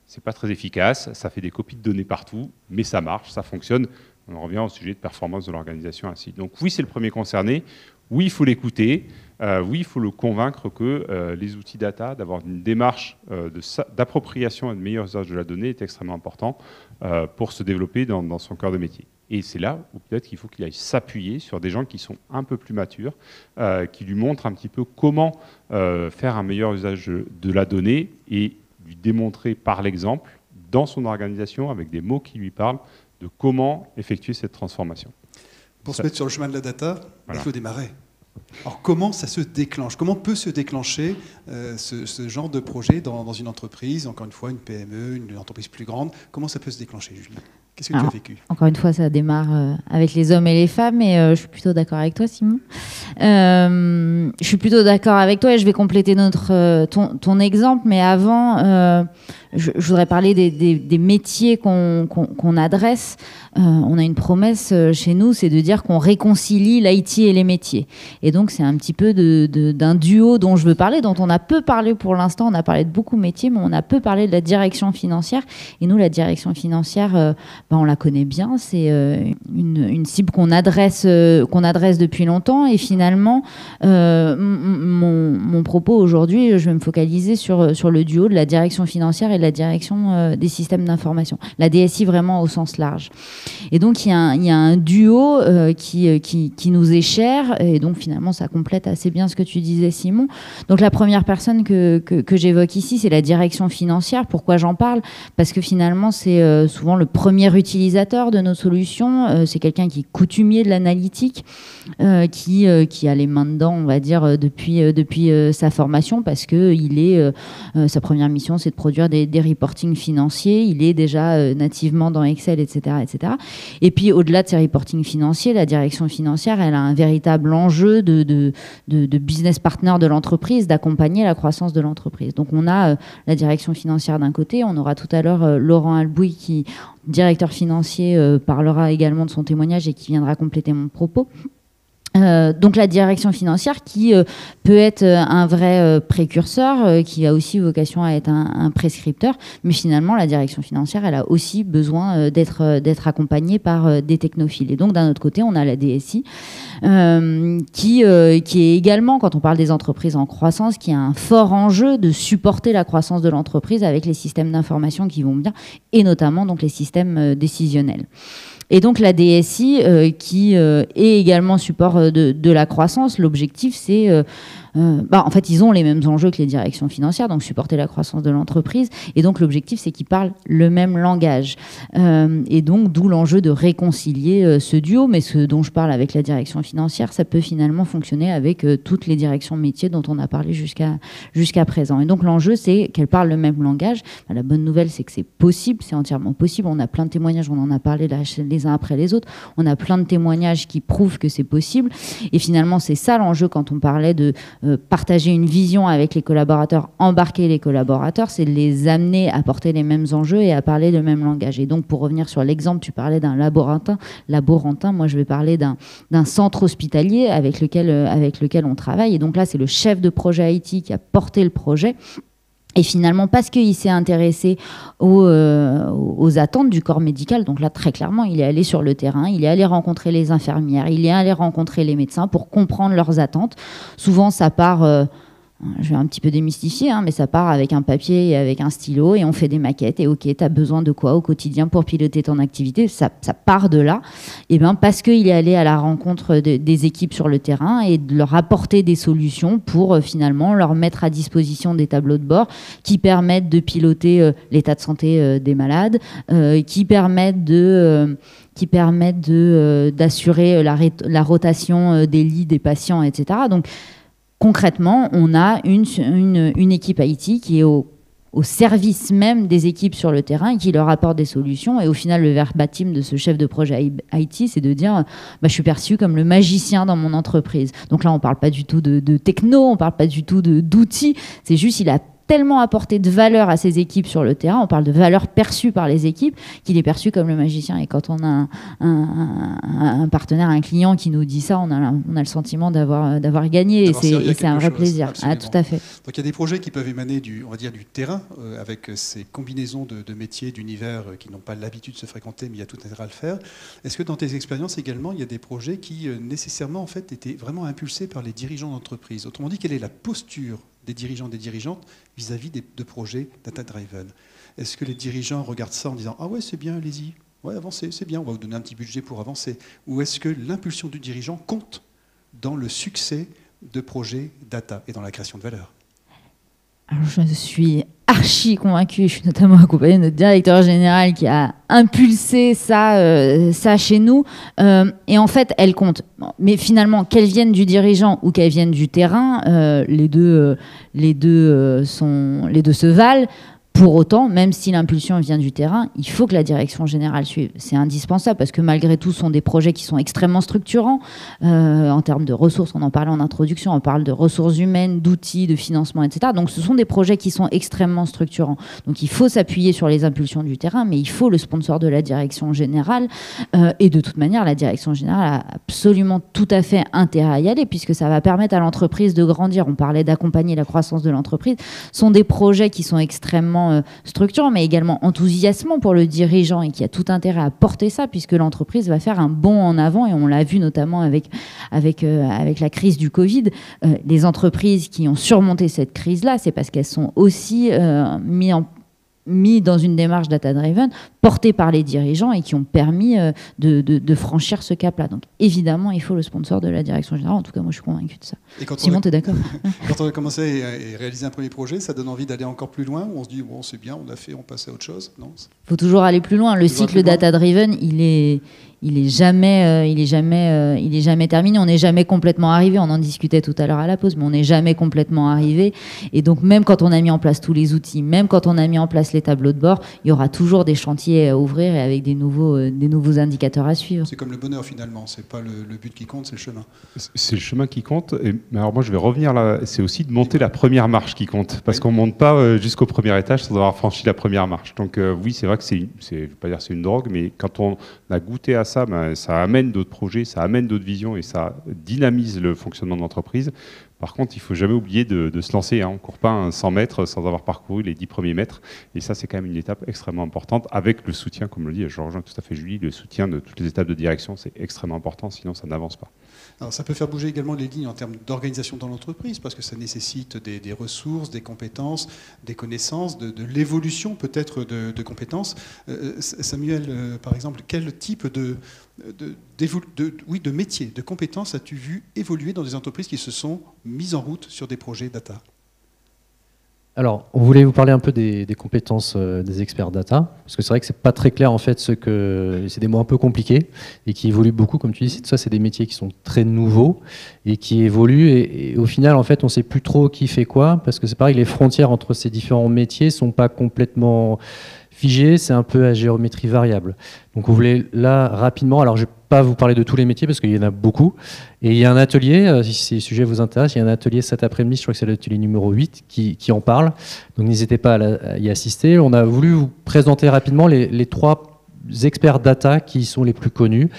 Speaker 4: C'est pas très efficace, ça fait des copies de données partout, mais ça marche, ça fonctionne. On revient au sujet de performance de l'organisation ainsi. Donc oui, c'est le premier concerné. Oui, il faut l'écouter. Oui, il faut le convaincre que les outils data, d'avoir une démarche d'appropriation et de meilleur usage de la donnée est extrêmement important pour se développer dans son cœur de métier. Et c'est là où peut-être qu'il faut qu'il aille s'appuyer sur des gens qui sont un peu plus matures, qui lui montrent un petit peu comment faire un meilleur usage de la donnée et lui démontrer par l'exemple, dans son organisation, avec des mots qui lui parlent, de comment effectuer cette transformation.
Speaker 1: Pour se mettre sur le chemin de la data, voilà. Il faut démarrer. Alors comment ça se déclenche ? Comment peut se déclencher ce genre de projet dans une entreprise, encore une fois une PME, une entreprise plus grande ? Comment ça peut se déclencher, Julie ? Qu'est-ce que tu as vécu ?
Speaker 7: Encore une fois, ça démarre avec les hommes et les femmes, et je suis plutôt d'accord avec toi, Simon. Je suis plutôt d'accord avec toi et je vais compléter ton exemple, mais avant, je voudrais parler des métiers qu'on adresse. On a une promesse chez nous, c'est de dire qu'on réconcilie l'IT et les métiers. Et donc, c'est un petit peu d'un duo dont je veux parler, dont on a peu parlé pour l'instant. On a parlé de beaucoup de métiers, mais on a peu parlé de la direction financière. Et nous, la direction financière, on la connaît bien. C'est une cible qu'on adresse depuis longtemps. Et finalement, mon propos aujourd'hui, je vais me focaliser sur le duo de la direction financière et de la direction des systèmes d'information. La DSI vraiment au sens large. Et donc, il y a un duo qui nous est cher. Et donc, finalement, ça complète assez bien ce que tu disais, Simon. Donc, la première personne que j'évoque ici, c'est la direction financière. Pourquoi j'en parle ? Parce que finalement, c'est souvent le premier utilisateur de nos solutions. C'est quelqu'un qui est coutumier de l'analytique, qui a les mains dedans, on va dire, depuis sa formation, parce que sa première mission, c'est de produire des reportings financiers. Il est déjà nativement dans Excel, etc., etc. Et puis, au-delà de ces reportings financiers, la direction financière, elle a un véritable enjeu de business partner de l'entreprise, d'accompagner la croissance de l'entreprise. Donc, on a la direction financière d'un côté. On aura tout à l'heure Laurent Albouy, qui, directeur financier, parlera également de son témoignage et qui viendra compléter mon propos. Donc la direction financière qui peut être un vrai précurseur, qui a aussi vocation à être un prescripteur, mais finalement la direction financière, elle a aussi besoin d'être accompagnée par des technophiles. Et donc d'un autre côté, on a la DSI qui est également, quand on parle des entreprises en croissance, qui a un fort enjeu de supporter la croissance de l'entreprise avec les systèmes d'information qui vont bien, et notamment donc les systèmes décisionnels. Et donc la DSI, qui est également support de la croissance, l'objectif c'est... en fait, ils ont les mêmes enjeux que les directions financières, donc supporter la croissance de l'entreprise. Et donc l'objectif, c'est qu'ils parlent le même langage. Et donc d'où l'enjeu de réconcilier ce duo. Mais ce dont je parle avec la direction financière, ça peut finalement fonctionner avec toutes les directions métiers dont on a parlé jusqu'à présent. Et donc l'enjeu, c'est qu'elles parlent le même langage. La bonne nouvelle, c'est que c'est possible, c'est entièrement possible. On a plein de témoignages, on en a parlé là, les uns après les autres. On a plein de témoignages qui prouvent que c'est possible. Et finalement, c'est ça l'enjeu quand on parlait de partager une vision avec les collaborateurs, embarquer les collaborateurs, c'est de les amener à porter les mêmes enjeux et à parler le même langage. Et donc, pour revenir sur l'exemple, tu parlais d'un laborantin. Moi, je vais parler d'un centre hospitalier avec lequel on travaille. Et donc là, c'est le chef de projet IT qui a porté le projet. Et finalement, parce qu'il s'est intéressé aux attentes du corps médical, donc là, très clairement, il est allé sur le terrain, il est allé rencontrer les infirmières, il est allé rencontrer les médecins pour comprendre leurs attentes. Souvent, ça part... je vais un petit peu démystifier, mais ça part avec un papier et avec un stylo et on fait des maquettes. Et OK, tu as besoin de quoi au quotidien pour piloter ton activité? Ça part de là. Et bien, parce qu'il est allé à la rencontre des équipes sur le terrain et de leur apporter des solutions pour finalement leur mettre à disposition des tableaux de bord qui permettent de piloter l'état de santé des malades, qui permettent d'assurer la rotation des lits des patients, etc. Donc, concrètement, on a une équipe IT qui est au service même des équipes sur le terrain et qui leur apporte des solutions. Et au final, le verbatim de ce chef de projet IT, c'est de dire je suis perçu comme le magicien dans mon entreprise. Donc là, on ne parle pas du tout de techno, on ne parle pas du tout d'outils. C'est juste, il a tellement apporté de valeur à ses équipes sur le terrain, on parle de valeur perçue par les équipes, qu'il est perçu comme le magicien. Et quand on a un partenaire, un client qui nous dit ça, on a le sentiment d'avoir gagné, et c'est un vrai plaisir. Ah, tout à fait.
Speaker 1: Donc il y a des projets qui peuvent émaner du terrain, avec ces combinaisons de métiers, d'univers qui n'ont pas l'habitude de se fréquenter, mais il y a tout intérêt à le faire. Est-ce que dans tes expériences également, il y a des projets qui nécessairement en fait étaient vraiment impulsés par les dirigeants d'entreprise? Autrement dit, quelle est la posture des dirigeants, des dirigeantes vis-à-vis de projets data-driven? Est-ce que les dirigeants regardent ça en disant « Ah ouais, c'est bien, allez-y, ouais, avancez, c'est bien, on va vous donner un petit budget pour avancer » ou est-ce que l'impulsion du dirigeant compte dans le succès de projets data et dans la création de valeur?
Speaker 7: Alors, je suis archi convaincue, je suis notamment accompagnée de notre directeur général qui a impulsé ça chez nous. Et en fait, elle compte. Mais finalement, qu'elles viennent du dirigeant ou qu'elles viennent du terrain, les deux se valent. Pour autant, même si l'impulsion vient du terrain, il faut que la direction générale suive. C'est indispensable parce que malgré tout, ce sont des projets qui sont extrêmement structurants en termes de ressources. On en parlait en introduction, on parle de ressources humaines, d'outils, de financement, etc. Donc ce sont des projets qui sont extrêmement structurants. Donc il faut s'appuyer sur les impulsions du terrain, mais il faut le sponsor de la direction générale. Et de toute manière, la direction générale a absolument tout à fait intérêt à y aller puisque ça va permettre à l'entreprise de grandir. On parlait d'accompagner la croissance de l'entreprise. Ce sont des projets qui sont extrêmement structurant, mais également enthousiasmant pour le dirigeant et qui a tout intérêt à porter ça puisque l'entreprise va faire un bond en avant et on l'a vu notamment avec la crise du Covid. Les entreprises qui ont surmonté cette crise-là, c'est parce qu'elles sont aussi mis dans une démarche data-driven, portée par les dirigeants et qui ont permis de franchir ce cap-là. Donc évidemment, il faut le sponsor de la direction générale. En tout cas, moi, je suis convaincu de ça. Simon, tu es d'accord?
Speaker 1: Quand on a commencé à réaliser un premier projet, ça donne envie d'aller encore plus loin, ou on se dit, bon, c'est bien, on a fait, on passe à autre chose? Non,
Speaker 7: faut toujours aller plus loin. Le cycle data-driven, il est jamais terminé. On n'est jamais complètement arrivé. On en discutait tout à l'heure à la pause, mais on n'est jamais complètement arrivé. Et donc, même quand on a mis en place tous les outils, même quand on a mis en place les tableaux de bord, il y aura toujours des chantiers à ouvrir et avec des nouveaux indicateurs à suivre.
Speaker 1: C'est comme le bonheur finalement. C'est pas le but qui compte, c'est le chemin.
Speaker 4: C'est le chemin qui compte. Mais alors moi, je vais revenir là. C'est aussi de monter la première marche qui compte, parce qu'on monte pas jusqu'au premier étage sans avoir franchi la première marche. Donc oui, c'est vrai que je vais pas dire c'est une drogue, mais quand on a goûté à ça, ça amène d'autres projets, ça amène d'autres visions et ça dynamise le fonctionnement de l'entreprise. Par contre, il ne faut jamais oublier de se lancer. On ne court pas un 100 mètres sans avoir parcouru les 10 premiers mètres. Et ça, c'est quand même une étape extrêmement importante avec le soutien, comme le dit, je rejoins tout à fait Julie, le soutien de toutes les étapes de direction, c'est extrêmement important, sinon ça n'avance pas.
Speaker 1: Alors, ça peut faire bouger également les lignes en termes d'organisation dans l'entreprise, parce que ça nécessite des ressources, des compétences, des connaissances, de l'évolution peut-être de compétences. Samuel, par exemple, quel type de métier, de compétences as-tu vu évoluer dans des entreprises qui se sont mises en route sur des projets data?
Speaker 3: Alors, on voulait vous parler un peu des compétences des experts data, parce que c'est vrai que c'est pas très clair en fait, c'est des mots un peu compliqués et qui évoluent beaucoup, comme tu dis. Ça, c'est des métiers qui sont très nouveaux et qui évoluent. Et au final, en fait, on sait plus trop qui fait quoi, parce que c'est pareil, les frontières entre ces différents métiers sont pas complètement figées. C'est un peu à géométrie variable. Donc, on voulait là rapidement. Alors, je vais pas vous parler de tous les métiers parce qu'il y en a beaucoup. Et il y a un atelier, si ces sujets vous intéressent, il y a un atelier cet après-midi, je crois que c'est l'atelier numéro 8, qui en parle. Donc n'hésitez pas à y assister. On a voulu vous présenter rapidement les 3 experts data qui sont les plus connus,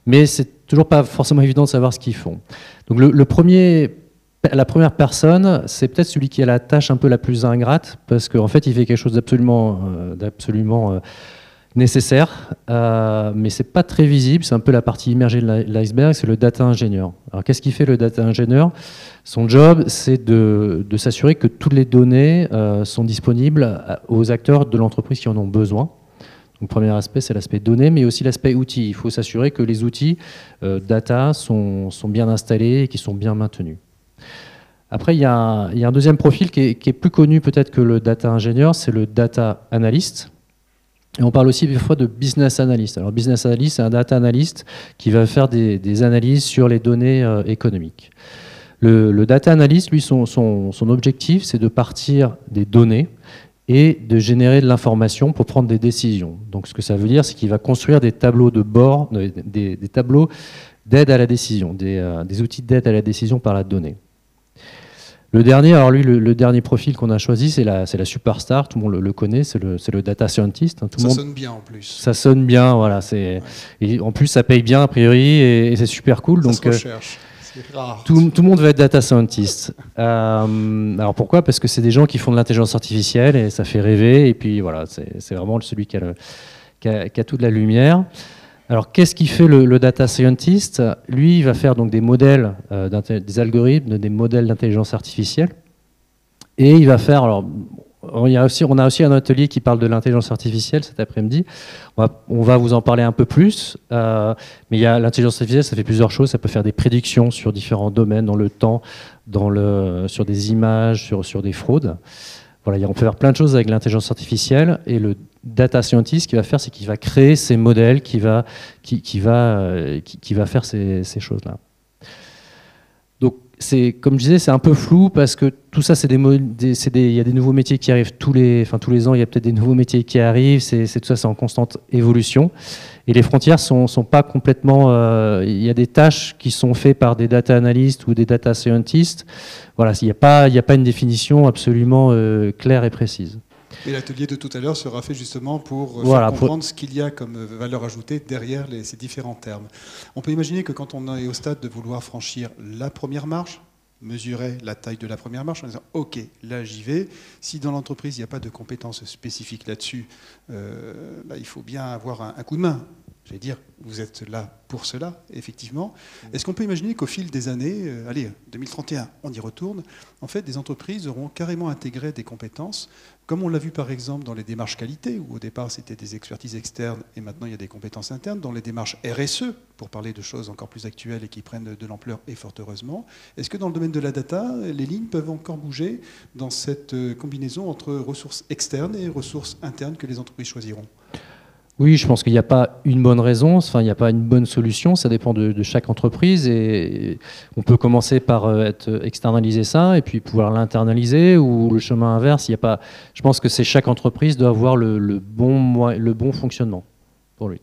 Speaker 3: mais c'est toujours pas forcément évident de savoir ce qu'ils font. Donc la première personne, c'est peut-être celui qui a la tâche un peu la plus ingrate, parce qu'en fait, il fait quelque chose d'absolument nécessaire, mais c'est pas très visible, c'est un peu la partie immergée de l'iceberg, c'est le data ingénieur. Alors qu'est-ce qu'il fait le data ingénieur? Son job, c'est de s'assurer que toutes les données sont disponibles aux acteurs de l'entreprise qui en ont besoin. Donc, le premier aspect, c'est l'aspect données, mais aussi l'aspect outils. Il faut s'assurer que les outils data sont bien installés et qu'ils sont bien maintenus. Après, il y a un deuxième profil qui est plus connu peut-être que le data ingénieur, c'est le data analyst. Et on parle aussi des fois de business analyst. Alors business analyst, c'est un data analyst qui va faire des analyses sur les données économiques. Le data analyst, lui, son objectif, c'est de partir des données et de générer de l'information pour prendre des décisions. Donc ce que ça veut dire, c'est qu'il va construire des tableaux de bord, des tableaux d'aide à la décision, des outils d'aide à la décision par la donnée. Le dernier, alors lui, le dernier profil qu'on a choisi, c'est la superstar, tout le monde le connaît, c'est le data scientist.
Speaker 1: Ça sonne bien en plus.
Speaker 3: Ça sonne bien, voilà. Et en plus, ça paye bien a priori et c'est super cool.
Speaker 1: Ça se recherche. C'est rare.
Speaker 3: Tout le monde va être data scientist. Alors pourquoi? Parce que c'est des gens qui font de l'intelligence artificielle et ça fait rêver. Et puis voilà, c'est vraiment celui qui a toute la lumière. Alors, qu'est-ce qu'il fait le data scientist? Lui, il va faire donc des modèles, des algorithmes, des modèles d'intelligence artificielle. Et il va faire... Alors, on a aussi un atelier qui parle de l'intelligence artificielle cet après-midi. On va vous en parler un peu plus. Mais l'intelligence artificielle, ça fait plusieurs choses. Ça peut faire des prédictions sur différents domaines, dans le temps, sur des images, sur des fraudes. Voilà, on peut faire plein de choses avec l'intelligence artificielle. Et le data scientist, ce qu'il va faire, c'est qu'il va créer ces modèles, qui va faire ces choses-là. Donc, comme je disais, c'est un peu flou parce que tout ça, il y a des nouveaux métiers qui arrivent tous les ans. Il y a peut-être des nouveaux métiers qui arrivent. Tout ça, c'est en constante évolution. Et les frontières sont pas complètement. Il y a des tâches qui sont faites par des data analysts ou des data scientists. Voilà, il n'y a pas une définition absolument claire et précise.
Speaker 1: Et l'atelier de tout à l'heure sera fait justement pour faire comprendre ce qu'il y a comme valeur ajoutée derrière ces différents termes. On peut imaginer que quand on est au stade de vouloir franchir la première marche, mesurer la taille de la première marche en disant « Ok, là j'y vais ». Si dans l'entreprise il n'y a pas de compétences spécifiques là-dessus, il faut bien avoir un coup de main. j'allais dire, vous êtes là pour cela, effectivement. Est-ce qu'on peut imaginer qu'au fil des années, allez, 2031, on y retourne, en fait, des entreprises auront carrément intégré des compétences, comme on l'a vu par exemple dans les démarches qualité, où au départ c'était des expertises externes et maintenant il y a des compétences internes, dans les démarches RSE, pour parler de choses encore plus actuelles et qui prennent de l'ampleur, et fort heureusement. Est-ce que dans le domaine de la data, les lignes peuvent encore bouger dans cette combinaison entre ressources externes et ressources internes que les entreprises choisiront ?
Speaker 3: Oui, je pense qu'il n'y a pas une bonne raison, enfin, il n'y a pas une bonne solution, ça dépend de chaque entreprise et on peut commencer par externaliser ça et puis pouvoir l'internaliser ou le chemin inverse. Il y a pas, je pense que c'est chaque entreprise doit avoir le bon fonctionnement pour lui.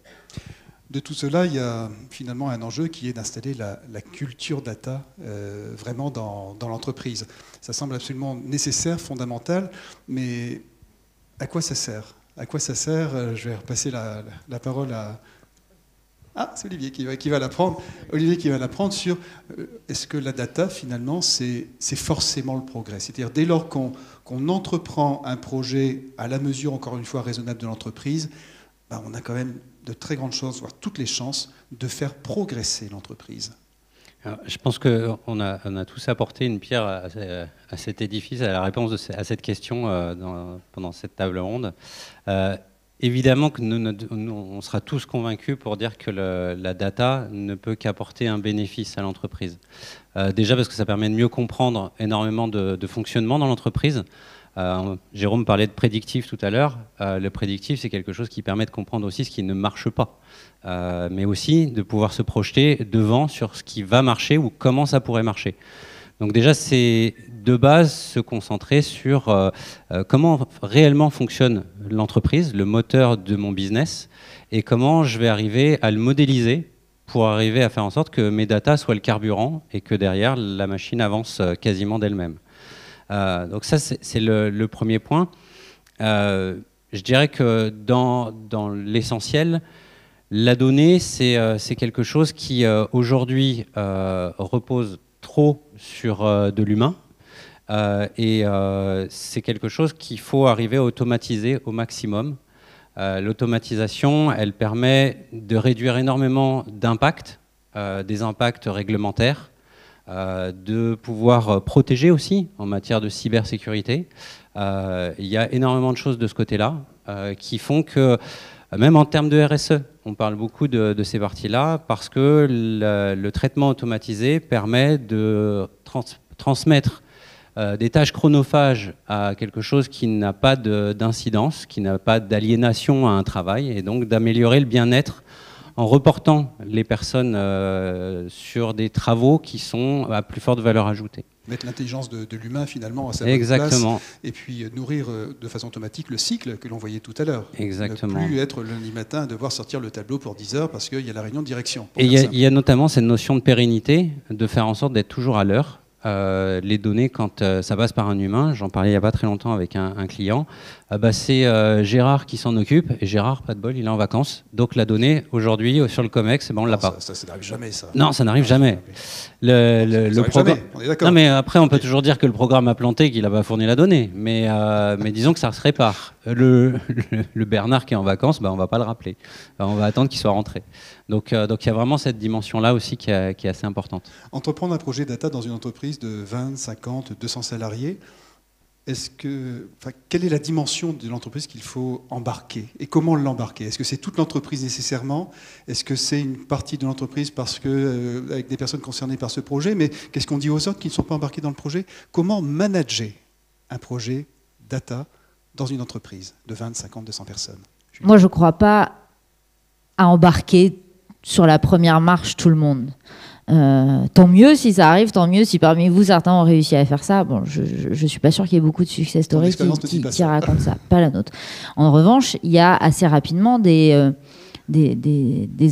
Speaker 1: De tout cela, il y a finalement un enjeu qui est d'installer la culture data vraiment dans l'entreprise. Ça semble absolument nécessaire, fondamental, mais à quoi ça sert ? À quoi ça sert ? Je vais repasser la parole à... Ah, c'est Olivier qui va la prendre. Olivier qui va la prendre sur est-ce que la data, finalement, c'est forcément le progrès ? C'est-à-dire, dès lors qu'on entreprend un projet à la mesure, encore une fois, raisonnable de l'entreprise, ben, on a quand même de très grandes chances, voire toutes les chances, de faire progresser l'entreprise.
Speaker 2: Alors, je pense qu'on a tous apporté une pierre à cet édifice, à la réponse à cette question pendant cette table ronde. Évidemment que nous, on sera tous convaincus pour dire que la data ne peut qu'apporter un bénéfice à l'entreprise. Déjà parce que ça permet de mieux comprendre énormément de fonctionnement dans l'entreprise. Jérôme parlait de prédictif tout à l'heure. Le prédictif, c'est quelque chose qui permet de comprendre aussi ce qui ne marche pas. Mais aussi de pouvoir se projeter devant sur ce qui va marcher ou comment ça pourrait marcher. Donc déjà, c'est de base se concentrer sur comment réellement fonctionne l'entreprise, le moteur de mon business, et comment je vais arriver à le modéliser pour arriver à faire en sorte que mes datas soient le carburant et que derrière, la machine avance quasiment d'elle-même. Donc ça, c'est le premier point. Je dirais que dans l'essentiel, la donnée, c'est quelque chose qui, aujourd'hui, repose trop sur de l'humain. Et c'est quelque chose qu'il faut arriver à automatiser au maximum. L'automatisation, elle permet de réduire énormément d'impacts, des impacts réglementaires, de pouvoir protéger aussi en matière de cybersécurité. Il y a énormément de choses de ce côté-là qui font que, même en termes de RSE, on parle beaucoup de ces parties-là parce que le traitement automatisé permet de transmettre des tâches chronophages à quelque chose qui n'a pas d'incidence, qui n'a pas d'aliénation à un travail, et donc d'améliorer le bien-être en reportant les personnes sur des travaux qui sont à plus forte valeur ajoutée.
Speaker 1: Mettre l'intelligence de l'humain finalement à sa bonne place, et puis nourrir de façon automatique le cycle que l'on voyait tout à l'heure.
Speaker 2: Exactement.
Speaker 1: Ne plus être le lundi matin à devoir sortir le tableau pour 10 heures parce qu'il y a la réunion de direction.
Speaker 2: Et il y a notamment cette notion de pérennité, de faire en sorte d'être toujours à l'heure. Les données, quand ça passe par un humain, j'en parlais il n'y a pas très longtemps avec un client, c'est Gérard qui s'en occupe, et Gérard, pas de bol, il est en vacances. Donc la donnée, aujourd'hui, sur le COMEX, on ne l'a pas.
Speaker 1: Ça n'arrive jamais, ça.
Speaker 2: Non, ça n'arrive jamais. Le programme.
Speaker 1: On est d'accord.
Speaker 2: Non, mais après, on peut toujours dire que le programme a planté, qu'il n'a pas fourni la donnée. Mais disons que ça se répare. Le Bernard qui est en vacances, on ne va pas le rappeler. On va attendre qu'il soit rentré. Donc il y a vraiment cette dimension-là aussi qui est assez importante.
Speaker 1: Entreprendre un projet data dans une entreprise de 20, 50, 200 salariés, quelle est la dimension de l'entreprise qu'il faut embarquer et comment l'embarquer? Est-ce que c'est toute l'entreprise nécessairement? Est-ce que c'est une partie de l'entreprise parce que, avec des personnes concernées par ce projet? Mais qu'est-ce qu'on dit aux autres qui ne sont pas embarqués dans le projet? Comment manager un projet data dans une entreprise de 20, 50, 200 personnes?
Speaker 7: Moi, je ne crois pas à embarquer sur la première marche tout le monde. Tant mieux si ça arrive, tant mieux si parmi vous certains ont réussi à faire ça. Bon, je ne suis pas sûre qu'il y ait beaucoup de success stories qui racontent ça, pas la nôtre. En revanche, il y a assez rapidement des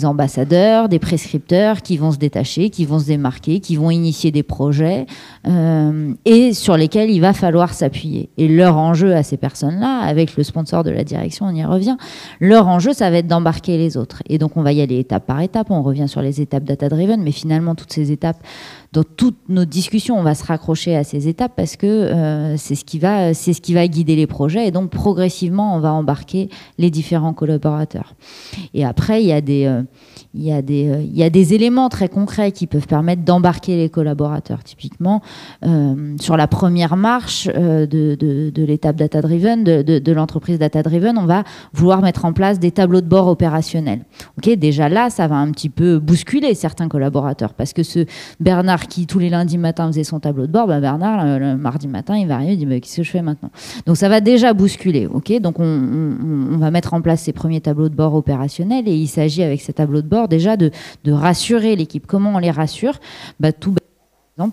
Speaker 7: ambassadeurs, des prescripteurs qui vont se détacher, qui vont se démarquer, qui vont initier des projets et sur lesquels il va falloir s'appuyer. Et leur enjeu à ces personnes-là, avec le sponsor de la direction, on y revient, leur enjeu, ça va être d'embarquer les autres. Et donc, on va y aller étape par étape. On revient sur les étapes data-driven, mais finalement, toutes ces étapes, dans toutes nos discussions, on va se raccrocher à ces étapes parce que c'est ce qui va guider les projets. Et donc, progressivement, on va embarquer les différents collaborateurs. Et après, il y a des éléments très concrets qui peuvent permettre d'embarquer les collaborateurs. Typiquement, sur la première marche de l'étape data-driven, de l'entreprise data-driven, on va vouloir mettre en place des tableaux de bord opérationnels. Okay, déjà là, ça va un petit peu bousculer certains collaborateurs, parce que ce Bernard qui, tous les lundis matins, faisait son tableau de bord, Bernard, le mardi matin, il va arriver et dit qu'est-ce que je fais maintenant? Donc ça va déjà bousculer. Okay, donc on va mettre en place ces premiers tableaux de bord opérationnels, et il s'agit avec ces tableaux de bord déjà de rassurer l'équipe. Comment on les rassure? Tout bêtement,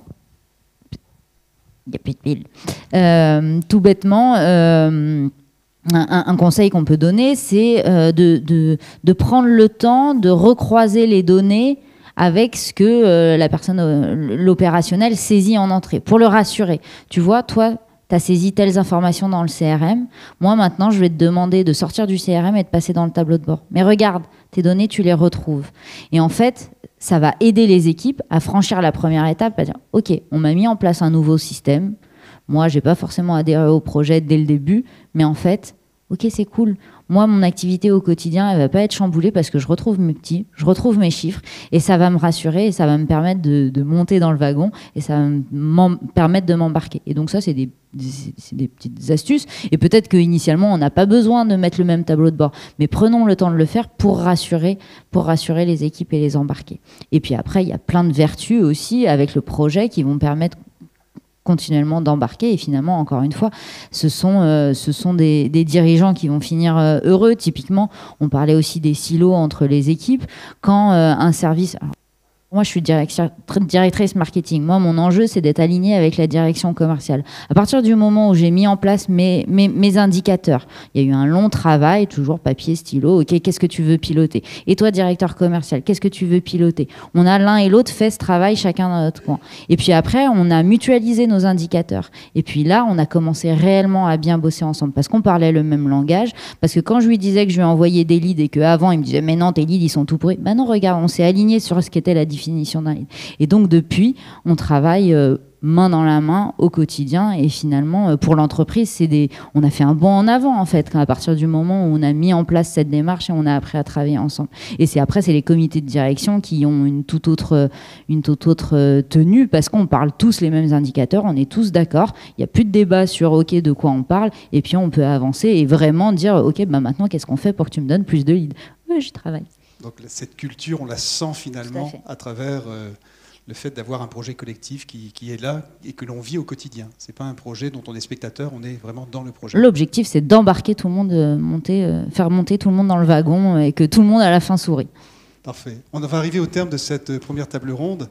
Speaker 7: il n'y a plus de pile. Tout bêtement, un conseil qu'on peut donner, c'est de prendre le temps de recroiser les données avec ce que la personne, l'opérationnel, saisit en entrée, pour le rassurer. Tu vois, toi, tu as saisi telles informations dans le CRM. Moi, maintenant, je vais te demander de sortir du CRM et de passer dans le tableau de bord. Mais regarde, tes données, tu les retrouves. Et en fait, ça va aider les équipes à franchir la première étape, à dire « Ok, on m'a mis en place un nouveau système. Moi, je n'ai pas forcément adhéré au projet dès le début, mais en fait, ok, c'est cool. Moi, mon activité au quotidien, elle ne va pas être chamboulée parce que je retrouve mes petits, je retrouve mes chiffres, et ça va me rassurer, et ça va me permettre de monter dans le wagon, et ça va me permettre de m'embarquer. » Et donc ça, c'est des petites astuces. Et peut-être qu'initialement, on n'a pas besoin de mettre le même tableau de bord, mais prenons le temps de le faire pour rassurer les équipes et les embarquer. Et puis après, il y a plein de vertus aussi avec le projet qui vont permettre continuellement d'embarquer, et finalement, encore une fois, ce sont des dirigeants qui vont finir heureux. Typiquement, on parlait aussi des silos entre les équipes. Quand un service... Alors, moi, je suis directrice marketing. Moi, mon enjeu, c'est d'être alignée avec la direction commerciale. À partir du moment où j'ai mis en place mes indicateurs, il y a eu un long travail, toujours papier, stylo. OK, qu'est-ce que tu veux piloter? Et toi, directeur commercial, qu'est-ce que tu veux piloter? On a l'un et l'autre fait ce travail, chacun dans notre coin. Et puis après, on a mutualisé nos indicateurs. Et puis là, on a commencé réellement à bien bosser ensemble, parce qu'on parlait le même langage. Parce que quand je lui disais que je lui envoyais des leads et qu'avant, il me disait « Mais non, tes leads, ils sont tout pourris. » Ben non, regarde, on s'est aligné sur ce qu'était la définition d'un lead. Et donc depuis, on travaille main dans la main au quotidien, et finalement pour l'entreprise, on a fait un bond en avant en fait, à partir du moment où on a mis en place cette démarche et on a appris à travailler ensemble. Et c'est les comités de direction qui ont une toute autre tenue, parce qu'on parle tous les mêmes indicateurs, on est tous d'accord, il n'y a plus de débat sur ok, de quoi on parle, et puis on peut avancer et vraiment dire ok, maintenant qu'est-ce qu'on fait pour que tu me donnes plus de leads? Oui, j'y travaille.
Speaker 1: Donc cette culture, on la sent finalement à travers le fait d'avoir un projet collectif qui est là et que l'on vit au quotidien. Ce n'est pas un projet dont on est spectateur, on est vraiment dans le projet.
Speaker 7: L'objectif, c'est d'embarquer tout le monde, faire monter tout le monde dans le wagon, et que tout le monde à la fin sourit.
Speaker 1: Parfait. On va arriver au terme de cette première table ronde.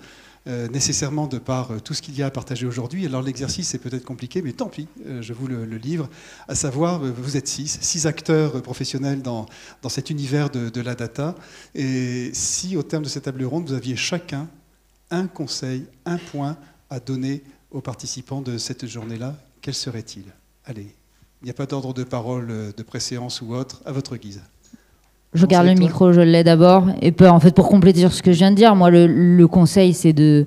Speaker 1: Nécessairement de par tout ce qu'il y a à partager aujourd'hui. Alors l'exercice est peut-être compliqué, mais tant pis, je vous le livre. À savoir, vous êtes six acteurs professionnels dans cet univers de la data. Et si au terme de cette table ronde, vous aviez chacun un conseil, un point à donner aux participants de cette journée-là, quel serait-il? Allez, il n'y a pas d'ordre de parole de préséance ou autre, à votre guise.
Speaker 7: Je garde le micro, je l'ai d'abord. Et en fait, pour compléter sur ce que je viens de dire, moi, le conseil, c'est de...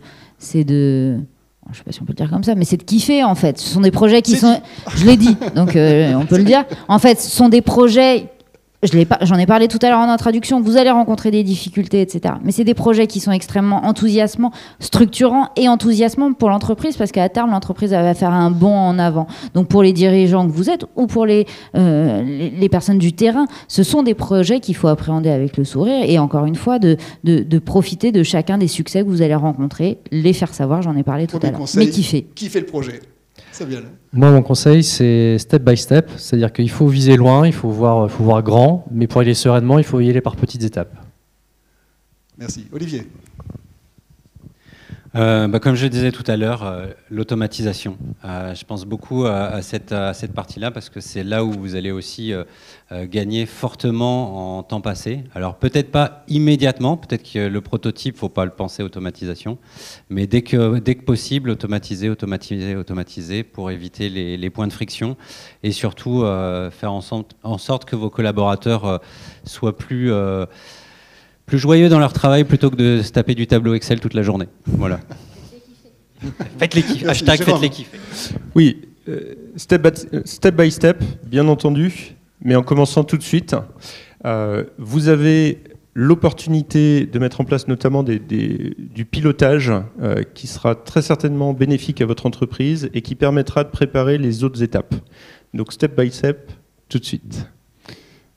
Speaker 7: Je ne sais pas si on peut le dire comme ça, mais c'est de kiffer, en fait. Ce sont des projets qui sont... Je l'ai dit, donc on peut le dire. En fait, ce sont des projets... J'en ai parlé tout à l'heure en introduction, vous allez rencontrer des difficultés, etc. Mais c'est des projets qui sont extrêmement enthousiasmants, structurants et enthousiasmants pour l'entreprise, parce qu'à terme, l'entreprise va faire un bond en avant. Donc pour les dirigeants que vous êtes ou pour les personnes du terrain, ce sont des projets qu'il faut appréhender avec le sourire, et encore une fois, de profiter de chacun des succès que vous allez rencontrer, les faire savoir, j'en ai parlé tout à l'heure. Mais kiffer.
Speaker 1: Kiffer le projet.
Speaker 3: Moi, mon conseil, c'est step by step, c'est-à-dire qu'il faut viser loin, il faut voir grand, mais pour y aller sereinement, il faut y aller par petites étapes.
Speaker 1: Merci. Olivier.
Speaker 2: Comme je le disais tout à l'heure, l'automatisation. Je pense beaucoup à cette partie-là, parce que c'est là où vous allez aussi gagner fortement en temps passé. Alors peut-être pas immédiatement, peut-être que le prototype, il ne faut pas le penser automatisation, mais dès que possible, automatiser pour éviter les points de friction, et surtout faire en sorte que vos collaborateurs soient plus joyeux dans leur travail plutôt que de se taper du tableau Excel toute la journée. Voilà. Faites-les kiffer. Hashtag faites-les kiffer.
Speaker 5: Oui, step by step, bien entendu, mais en commençant tout de suite. Vous avez l'opportunité de mettre en place notamment du pilotage qui sera très certainement bénéfique à votre entreprise et qui permettra de préparer les autres étapes. Donc step by step, tout de suite.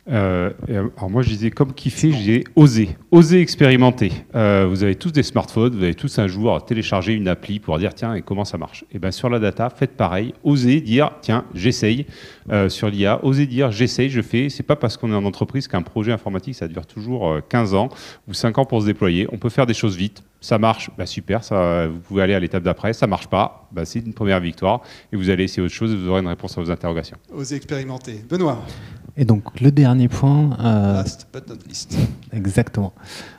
Speaker 4: Alors moi je disais comme kiffer, j'ai osé expérimenter. Vous avez tous des smartphones, vous avez tous un jour téléchargé une appli pour dire tiens et comment ça marche. Et bien sur la data, faites pareil, osez dire tiens j'essaye sur l'IA, osez dire j'essaye, je fais. C'est pas parce qu'on est en entreprise qu'un projet informatique ça dure toujours 15 ans ou 5 ans pour se déployer. On peut faire des choses vite. Ça marche, bah super, ça, vous pouvez aller à l'étape d'après. Ça marche pas, bah c'est une première victoire. Et vous allez essayer autre chose et vous aurez une réponse à vos interrogations.
Speaker 1: Osez expérimenter. Benoît.
Speaker 6: Et donc le dernier point...
Speaker 1: Last but not least.
Speaker 6: Exactement.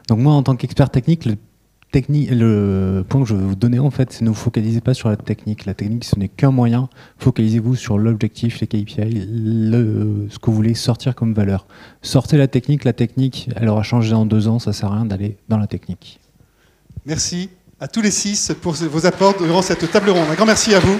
Speaker 6: Donc moi en tant qu'expert technique, le point que je vais vous donner en fait, c'est ne vous focalisez pas sur la technique. La technique ce n'est qu'un moyen. Focalisez-vous sur l'objectif, les KPI, ce que vous voulez sortir comme valeur. Sortez la technique elle aura changé en 2 ans, ça sert à rien d'aller dans la technique.
Speaker 1: Merci à tous les 6 pour vos apports durant cette table ronde. Un grand merci à vous.